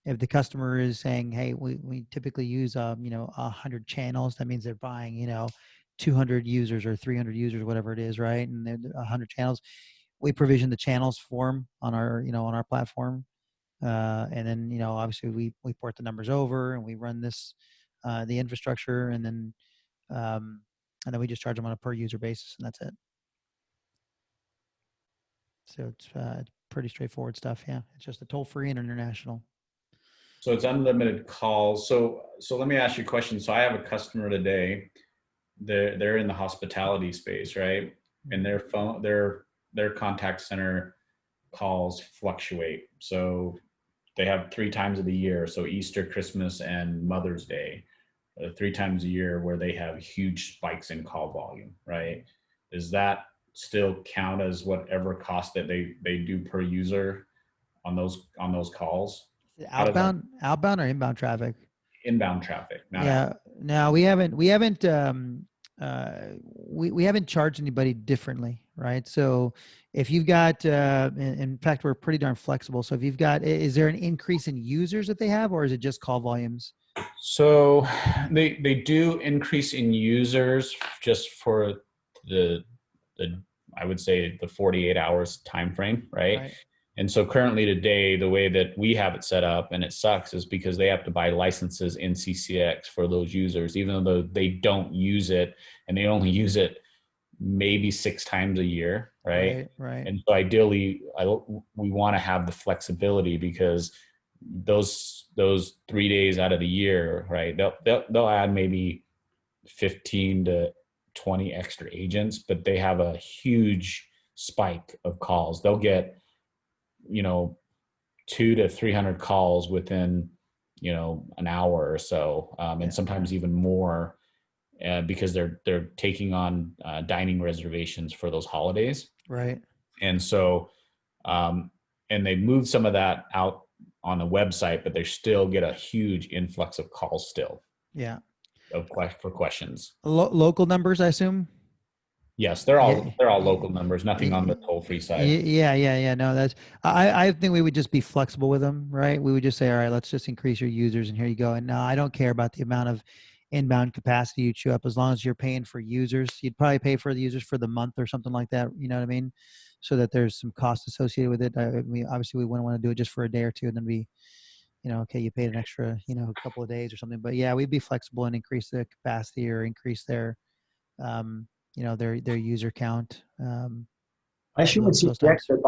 if the customer is saying, hey, we typically use 100 channels, that means they're buying 200 users or 300 users, whatever it is, right? And then 100 channels. We provision the channels for them on our, on our platform. And then, obviously we port the numbers over and we run this, the infrastructure, and then we just charge them on a per user basis, and that's it. So it's pretty straightforward stuff. Yeah. It's just a toll free and international. So it's unlimited calls. So let me ask you a question. So I have a customer today. They're in the hospitality space, right? And their contact center calls fluctuate. So they have 3 times of the year. So Easter, Christmas, and Mother's Day, 3 times a year where they have huge spikes in call volume, right? Does that still count as whatever cost that they do per user on those calls? Outbound or inbound traffic? Inbound traffic, not Yeah. out. No, we haven't we haven't charged anybody differently, right? So if you've got, in fact, we're pretty darn flexible. So if you've got, is there an increase in users that they have, or is it just call volumes? So they do increase in users just for the I would say the 48 hours time frame, right? And so currently today, the way that we have it set up, and it sucks, is because they have to buy licenses in CCX for those users, even though they don't use it, and they only use it maybe 6 times a year, right? Right. And so ideally, we want to have the flexibility, because those 3 days out of the year, right? They'll add maybe 15 to 20 extra agents, but they have a huge spike of calls. They'll get 200 to 300 calls within an hour or so, and sometimes even more, because they're taking on dining reservations for those holidays, right? And so and they moved some of that out on the website, but they still get a huge influx of calls still. Yeah. For questions. Local numbers, I assume. Yes, they're all local numbers. Nothing on the toll-free side. Yeah. No, that's. I think we would just be flexible with them, right? We would just say, all right, let's just increase your users, and here you go. And no, I don't care about the amount of inbound capacity you chew up, as long as you're paying for users. You'd probably pay for the users for the month or something like that. You know what I mean? So that there's some cost associated with it. Obviously we wouldn't want to do it just for a day or two, and then be, okay, you paid an extra, a couple of days or something. But yeah, we'd be flexible and increase the capacity or increase their, their user count. I assume with CPX, they're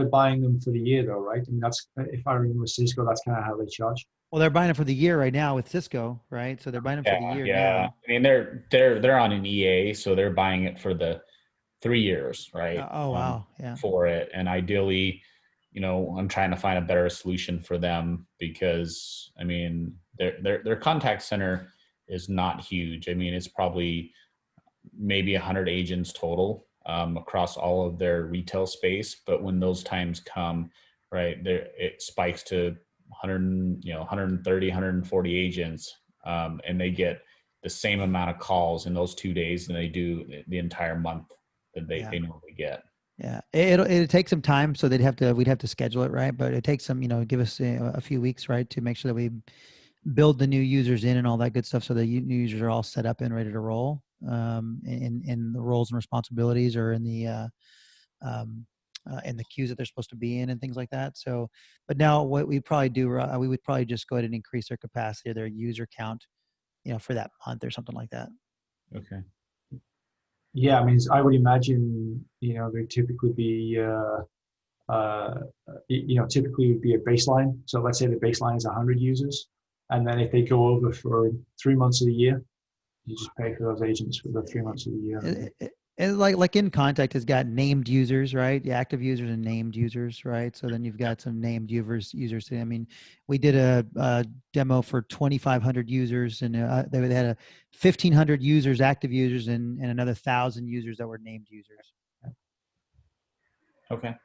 buying them for the year though, right? I mean, that's, if I remember Cisco, that's kind of how they charge. Well, they're buying it for the year right now with Cisco, right? So they're buying it for the year now. I mean, they're on an EA, so they're buying it for the 3 years, right? Oh wow, yeah. For it, and ideally, I'm trying to find a better solution for them, because I mean, their contact center is not huge. I mean, it's probably maybe 100 agents total across all of their retail space. But when those times come, right, it spikes to 130, 140 agents, and they get the same amount of calls in those 2 days than they do the entire month that they normally get. Yeah, it'll take some time, so we'd have to schedule it, right? But it takes some, give us a few weeks, right, to make sure that we build the new users in and all that good stuff, so the new users are all set up and ready to roll, in the roles and responsibilities, or in the queues that they're supposed to be in, and things like that. So, but now what we probably do, we would probably just go ahead and increase their capacity or their user count, for that month or something like that. Okay. Yeah, I mean, I would imagine, they typically be, typically would be a baseline. So let's say the baseline is 100 users, and then if they go over for 3 months of the year, you just pay for those agents for the 3 months of the year. And like In Contact has got named users, right? The active users and named users, right? So then you've got some named users. I mean, we did a demo for 2,500 users, and they had 1,500 users, active users, and another 1,000 users that were named users. Okay.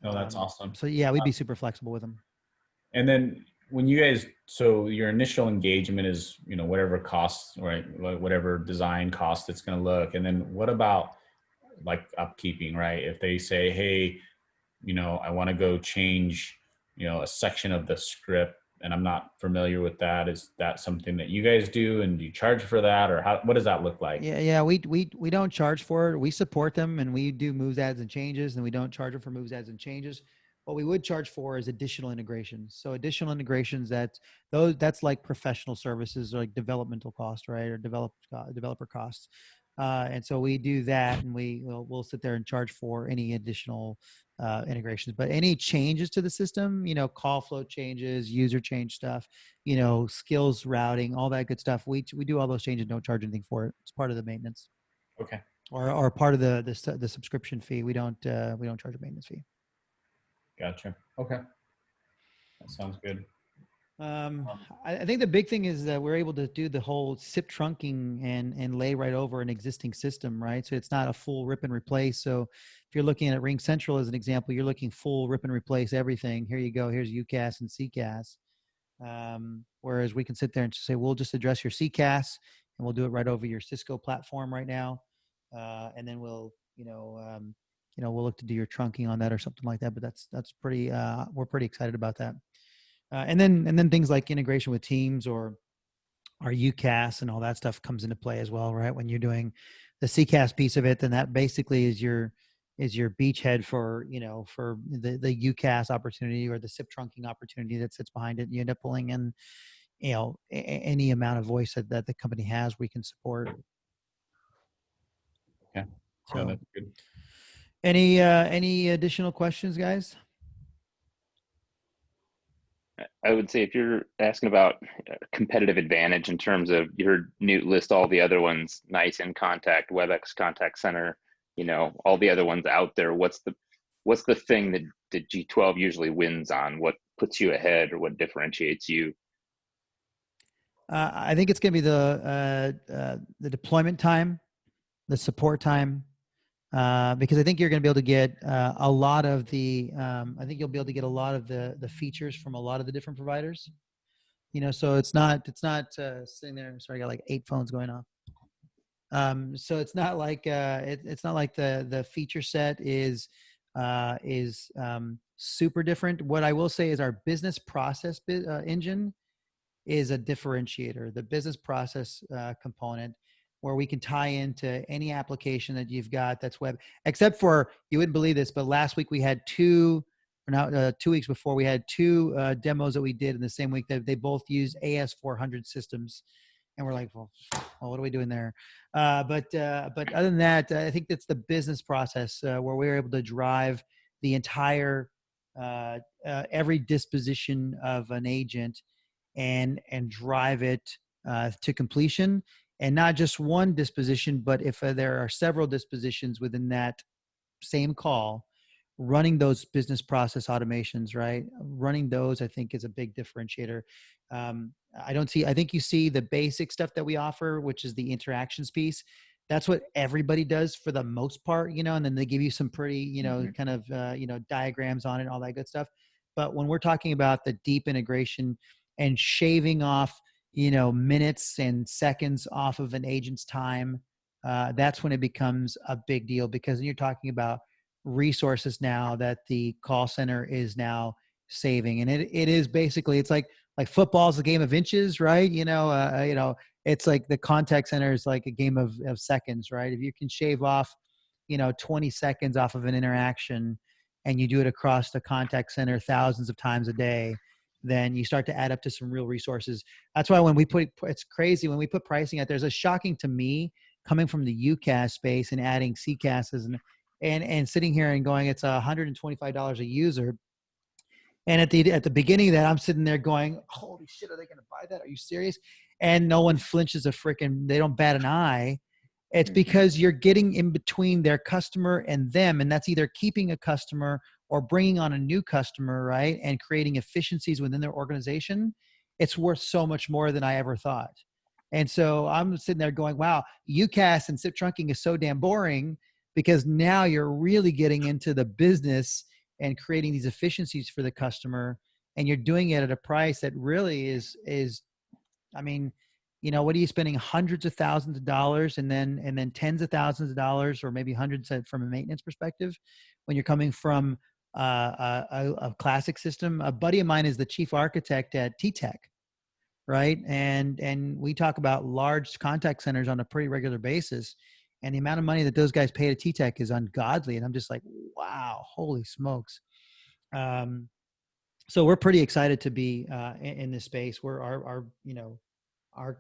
No, that's awesome. So yeah, we'd be super flexible with them. And then when you guys, so your initial engagement is, whatever costs, right? Whatever design cost it's going to look. And then what about like upkeeping, right? If they say, hey, I want to go change, a section of the script and I'm not familiar with that. Is that something that you guys do, and do you charge for that, or what does that look like? Yeah. We don't charge for it. We support them, and we do moves, adds, and changes, and we don't charge them for moves, adds, and changes. What we would charge for is additional integrations. So additional integrations, that's like professional services or like developmental cost, right? Or developer costs. And so we do that, and we'll sit there and charge for any additional integrations. But any changes to the system, call flow changes, user change stuff, skills routing, all that good stuff. We do all those changes, don't charge anything for it. It's part of the maintenance. Okay. Or part of the subscription fee. We don't charge a maintenance fee. Gotcha. Okay. That sounds good. I think the big thing is that we're able to do the whole SIP trunking and lay right over an existing system, right? So it's not a full rip and replace. So if you're looking at Ring Central as an example, you're looking full rip and replace everything. Here you go. Here's UCAS and CCAS. Whereas we can sit there and just say, we'll just address your CCAS and we'll do it right over your Cisco platform right now. And then we'll look to do your trunking on that or something like that. But that's pretty, we're pretty excited about that. And then things like integration with Teams or our UCAS and all that stuff comes into play as well, right? When you're doing the CCAS piece of it, then that basically is your beachhead for the UCAS opportunity or the SIP trunking opportunity that sits behind it. You end up pulling in any amount of voice that the company has, we can support. Okay, so that's good. Any additional questions, guys? I would say if you're asking about competitive advantage in terms of you heard Newt list all the other ones, NICE in Contact, WebEx Contact Center, all the other ones out there. What's the thing that G12 usually wins on? What puts you ahead or what differentiates you? I think it's going to be the deployment time, the support time, because I think you're going to be able to get a lot of the. I think you'll be able to get a lot of the features from a lot of the different providers. So it's not sitting there. Sorry, I got like 8 phones going off. So it's not like it's not like the feature set is super different. What I will say is our business process engine is a differentiator. The business process component, where we can tie into any application that you've got that's web, except for, you wouldn't believe this, but last week we had 2 weeks before, we had 2 demos that we did in the same week that they both used AS400 systems. And we're like, well, what are we doing there? But other than that, I think that's the business process where we're able to drive the entire, every disposition of an agent and drive it to completion, and not just one disposition, but if there are several dispositions within that same call, running those business process automations, right? Running those, I think, is a big differentiator. I think you see the basic stuff that we offer, which is the interactions piece. That's what everybody does for the most part, and then they give you some pretty, kind of, diagrams on it, all that good stuff. But when we're talking about the deep integration and shaving off, minutes and seconds off of an agent's time, that's when it becomes a big deal, because then you're talking about resources now that the call center is now saving. And it is basically, it's like football is a game of inches, right? It's like the contact center is like a game of seconds, right? If you can shave off, 20 seconds off of an interaction, and you do it across the contact center thousands of times a day, then you start to add up to some real resources. That's why when it's crazy when we put pricing out, there's a shocking to me coming from the UCAS space and adding CCASs and sitting here and going, it's $125 a user. And at the beginning of that, I'm sitting there going, holy shit, are they going to buy that? Are you serious? And no one flinches they don't bat an eye. It's because you're getting in between their customer and them. And that's either keeping a customer or bringing on a new customer, right? And creating efficiencies within their organization. It's worth so much more than I ever thought. And so I'm sitting there going, wow, UCAS and SIP trunking is so damn boring, because now you're really getting into the business and creating these efficiencies for the customer. And you're doing it at a price that really is, I mean, what are you spending hundreds of thousands of dollars and then tens of thousands of dollars, or maybe hundreds from a maintenance perspective, when you're coming from a classic system. A buddy of mine is the chief architect at T-Tech, right? And we talk about large contact centers on a pretty regular basis, and the amount of money that those guys pay to T-Tech is ungodly. And I'm just like, wow, holy smokes. So we're pretty excited to be in this space where our you know our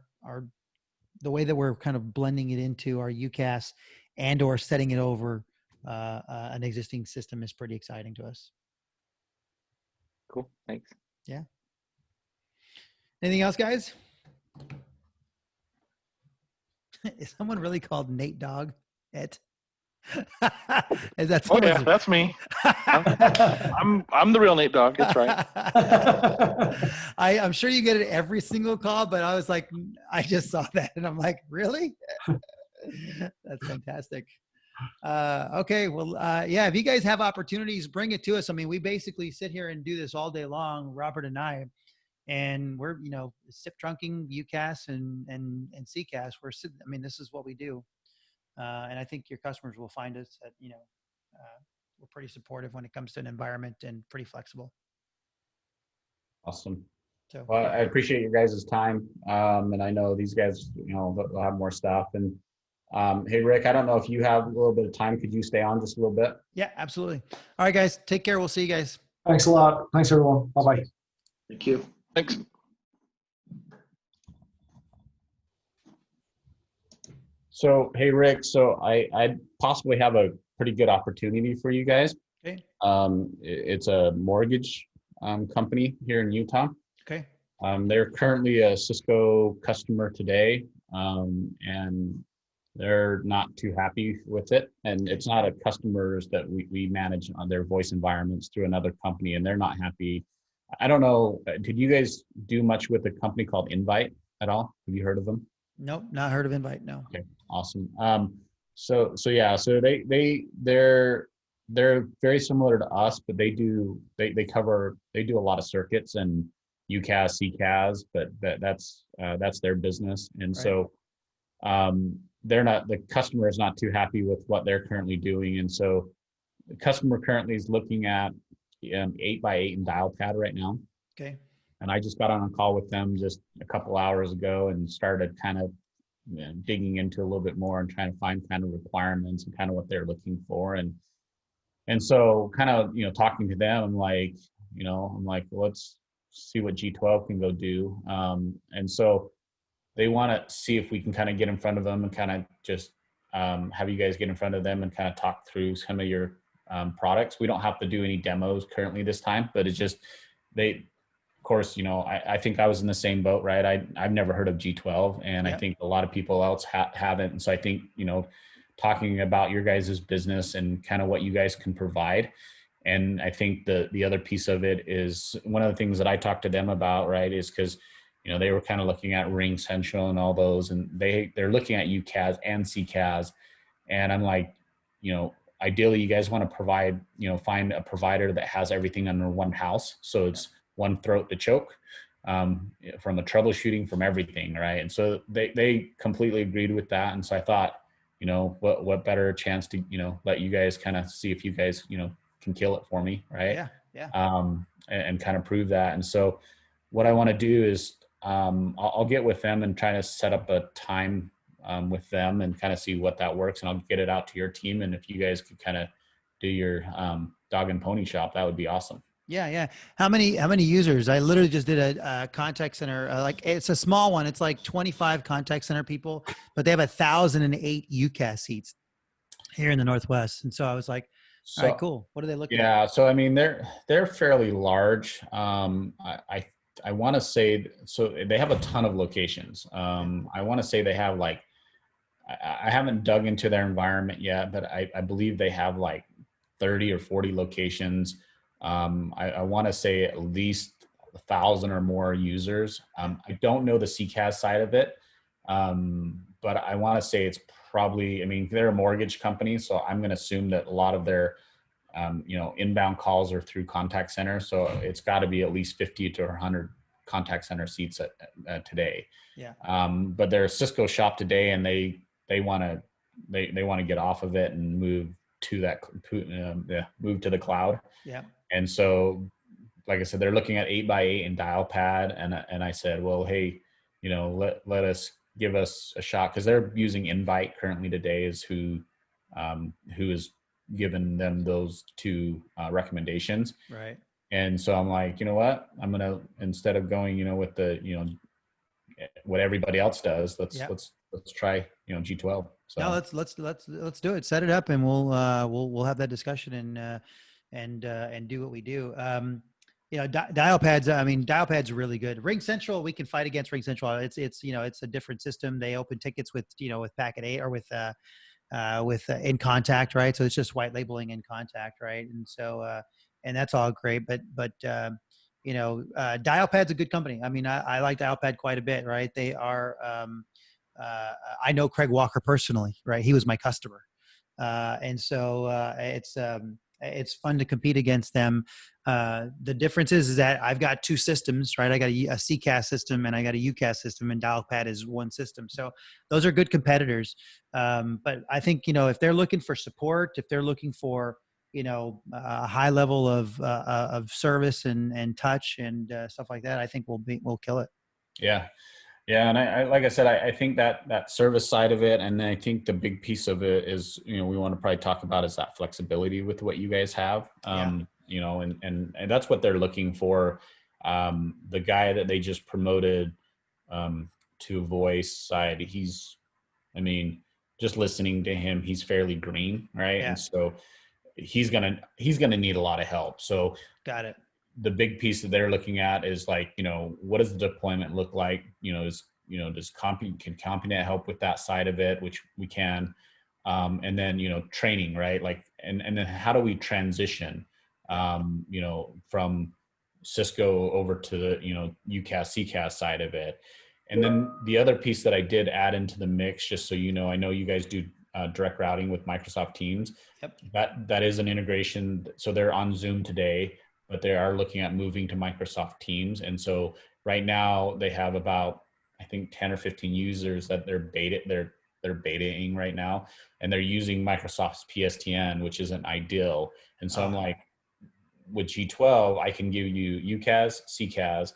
the way that we're kind of blending it into our UCAS and or setting it over an existing system is pretty exciting to us. Cool. Thanks. Yeah. Anything else, guys? Is someone really called Nate Dogg? Is that Oh yeah, someone's? that's me. I'm the real Nate Dogg. That's right. I'm sure you get it every single call, but I was like, I just saw that and I'm like, really? That's fantastic. Okay. Well, yeah, if you guys have opportunities, bring it to us. I mean, we basically sit here and do this all day long, Robert and I, and we're, SIP trunking, UCAS and CCAS. We're sitting, I mean, this is what we do. And I think your customers will find us that, we're pretty supportive when it comes to an environment and pretty flexible. Awesome. So, Well, yeah. I appreciate your guys' time. And I know these guys, they'll have more stuff. And hey, Rick, I don't know if you have a little bit of time. Could you stay on just a little bit? Yeah, absolutely. All right, guys, take care. We'll see you guys. Thanks a lot. Thanks, everyone. Bye-bye. Thank you. Thanks. So, hey, Rick, so I possibly have a pretty good opportunity for you guys. Okay. It's a mortgage company here in Utah. Okay. They're currently a Cisco customer today, and they're not too happy with it. And it's not a customers that we manage on their voice environments through another company, and they're not happy. I don't know, did you guys do much with a company called Invite at all? Have you heard of them? Nope, not heard of Invite. No. Okay, awesome. So they're very similar to us, but they do a lot of circuits and UCAS, CCAS, but that's their business. And Right. so the customer is not too happy with what they're currently doing. And so the customer currently is looking at 8x8 and dial pad right now. Okay. And I just got on a call with them just a couple hours ago and started kind of digging into a little bit more and trying to find kind of requirements and kind of what they're looking for. And so kind of, talking to them, I'm like, well, let's see what G12 can go do. And so they want to see if we can kind of get in front of them and kind of just have you guys get in front of them and kind of talk through some of your products. We don't have to do any demos currently this time, but it's just, of course, I think I was in the same boat, right? I've never heard of G12, and Yeah. I think a lot of people else haven't. And so I think, talking about your guys' business and kind of what you guys can provide. And I think the other piece of it is one of the things that I talked to them about, right, is because, they were kind of looking at Ring Central and all those, and they're looking at UCAS and CCAS. And I'm like, ideally you guys want to provide, find a provider that has everything under one house. So it's one throat to choke, from the troubleshooting, from everything, right? And so they completely agreed with that. And so I thought, what better chance to, let you guys kind of see if you guys, can kill it for me, right? Yeah. Yeah. And kind of prove that. And so what I want to do is I'll get with them and try to set up a time with them and kind of see what that works. And I'll get it out to your team. And if you guys could kind of do your dog and pony shop, that would be awesome. Yeah. Yeah. How many users? I literally just did a contact center. Like it's a small one. It's like 25 contact center people, but they have 1,008 UCAS seats here in the Northwest. And so I was like, all right, cool. What are they looking at? Yeah. So, I mean, they're fairly large. I want to say, so they have a ton of locations. I want to say they have like, I haven't dug into their environment yet, but I believe they have like 30 or 40 locations. I want to say at least 1,000 or more users. I don't know the CCAS side of it, but I want to say it's probably, I mean, they're a mortgage company, so I'm going to assume that a lot of their, inbound calls are through contact center. So it's got to be at least 50 to 100 contact center seats today. Yeah. But they're a Cisco shop today, and they want to get off of it and move to that move to the cloud. Yeah. And so, like I said, they're looking at 8x8 and dial pad. And I said, well, hey, let us give us a shot, because they're using Invite currently today is who is given them those two recommendations. Right. And so I'm like, you know what, I'm going to, instead of going, with the, what everybody else does, let's try, G12. So No, let's do it. Set it up, and we'll have that discussion and do what we do. Dial pads. I mean, dial pads are really good. Ring Central, we can fight against Ring Central. It's it's a different system. They open tickets with with Packet 8 or with In Contact, right? So it's just white labeling In Contact, right? And so and that's all great. But dial pad's a good company. I mean, I like dial pad quite a bit, right? They are. I know Craig Walker personally, right? He was my customer, and so it's fun to compete against them. The difference is that I've got two systems, right? I got a CCAS system and I got a UCAS system, and Dialpad is one system. So those are good competitors. But I think if they're looking for support, if they're looking for a high level of service and touch and stuff like that, I think we'll kill it. Yeah. Yeah, and I like I said, I think that service side of it, and then I think the big piece of it is, we want to probably talk about is that flexibility with what you guys have, and that's what they're looking for. The guy that they just promoted to voice side, just listening to him, he's fairly green, right? Yeah. And so he's gonna need a lot of help. So got it. The big piece that they're looking at is like, what does the deployment look like? Does Compunet help with that side of it, which we can, and then, training, right? Like, and then how do we transition, from Cisco over to the, UCAS, CCAS side of it. And then the other piece that I did add into the mix, just so I know you guys do direct routing with Microsoft Teams. Yep. That is an integration. So they're on Zoom today, but they are looking at moving to Microsoft Teams. And so right now they have about, I think 10 or 15 users that they're betaing right now, and they're using Microsoft's PSTN, which isn't ideal. And so I'm like, with G12, I can give you UCAS, CCAS,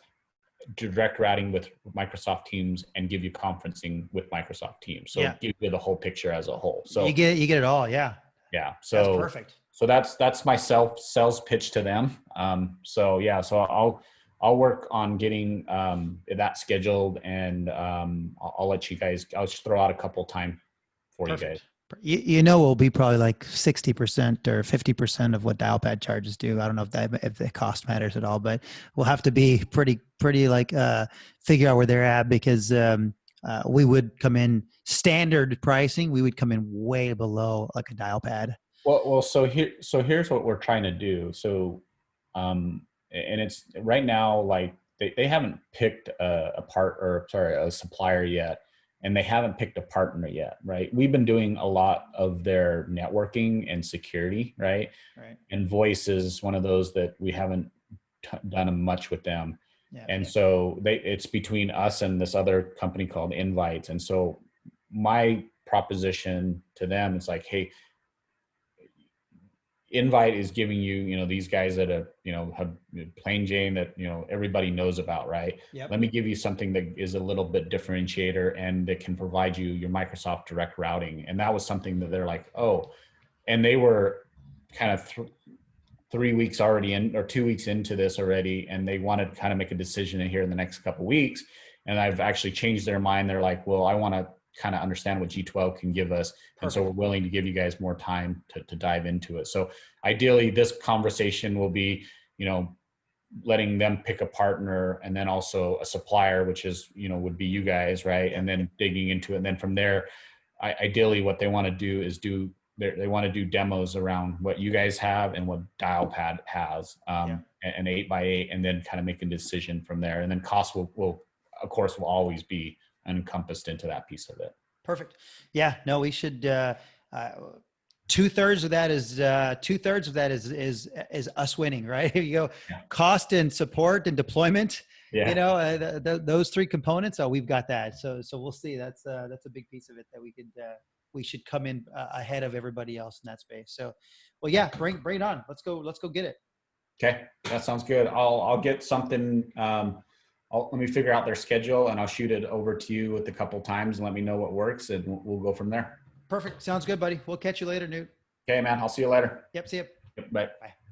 direct routing with Microsoft Teams, and give you conferencing with Microsoft Teams. So give you the whole picture as a whole. So you get it all. Yeah. Yeah. So that's perfect. So that's my sales pitch to them. So I'll work on getting that scheduled, and I'll let you guys. I'll just throw out a couple time for you guys. We'll be probably like 60% or 50% of what Dialpad charges do. I don't know if the cost matters at all, but we'll have to be pretty like figure out where they're at, because we would come in standard pricing. We would come in way below like a Dialpad. Well, so here's what we're trying to do. So, and it's right now, like they haven't picked a supplier yet, and they haven't picked a partner yet, right? We've been doing a lot of their networking and security, right? Right. And voice is one of those that we haven't done much with them. Yeah. And so it's between us and this other company called Invite. And so my proposition to them is like, hey, Invite is giving you, these guys that have plain Jane that, everybody knows about, right? Yep. Let me give you something that is a little bit differentiator and that can provide you your Microsoft direct routing. And that was something that they're like, oh, and they were kind of 3 weeks already in, or 2 weeks into this already. And they wanted to kind of make a decision in here in the next couple of weeks. And I've actually changed their mind. They're like, well, I want to kind of understand what G12 can give us. Perfect. And so we're willing to give you guys more time to dive into it. So ideally this conversation will be, letting them pick a partner, and then also a supplier, which is, would be you guys, right? And then digging into it. And then from there, ideally what they want to do is they want to do demos around what you guys have and what Dialpad has, an 8x8, and then kind of make a decision from there. And then cost will of course will always be encompassed into that piece of it. Perfect. Yeah, no, we should, 2/3 of that is us winning, right? You go cost and support and deployment, those three components. Oh, we've got that. So we'll see. That's a big piece of it that we we should come in ahead of everybody else in that space. So, well, yeah, bring it on. Let's go get it. Okay, that sounds good. I'll get something. Let me figure out their schedule, and I'll shoot it over to you with a couple times and let me know what works, and we'll go from there. Perfect. Sounds good, buddy. We'll catch you later, Newt. Okay, man. I'll see you later. Yep. See you. Yep, bye. Bye.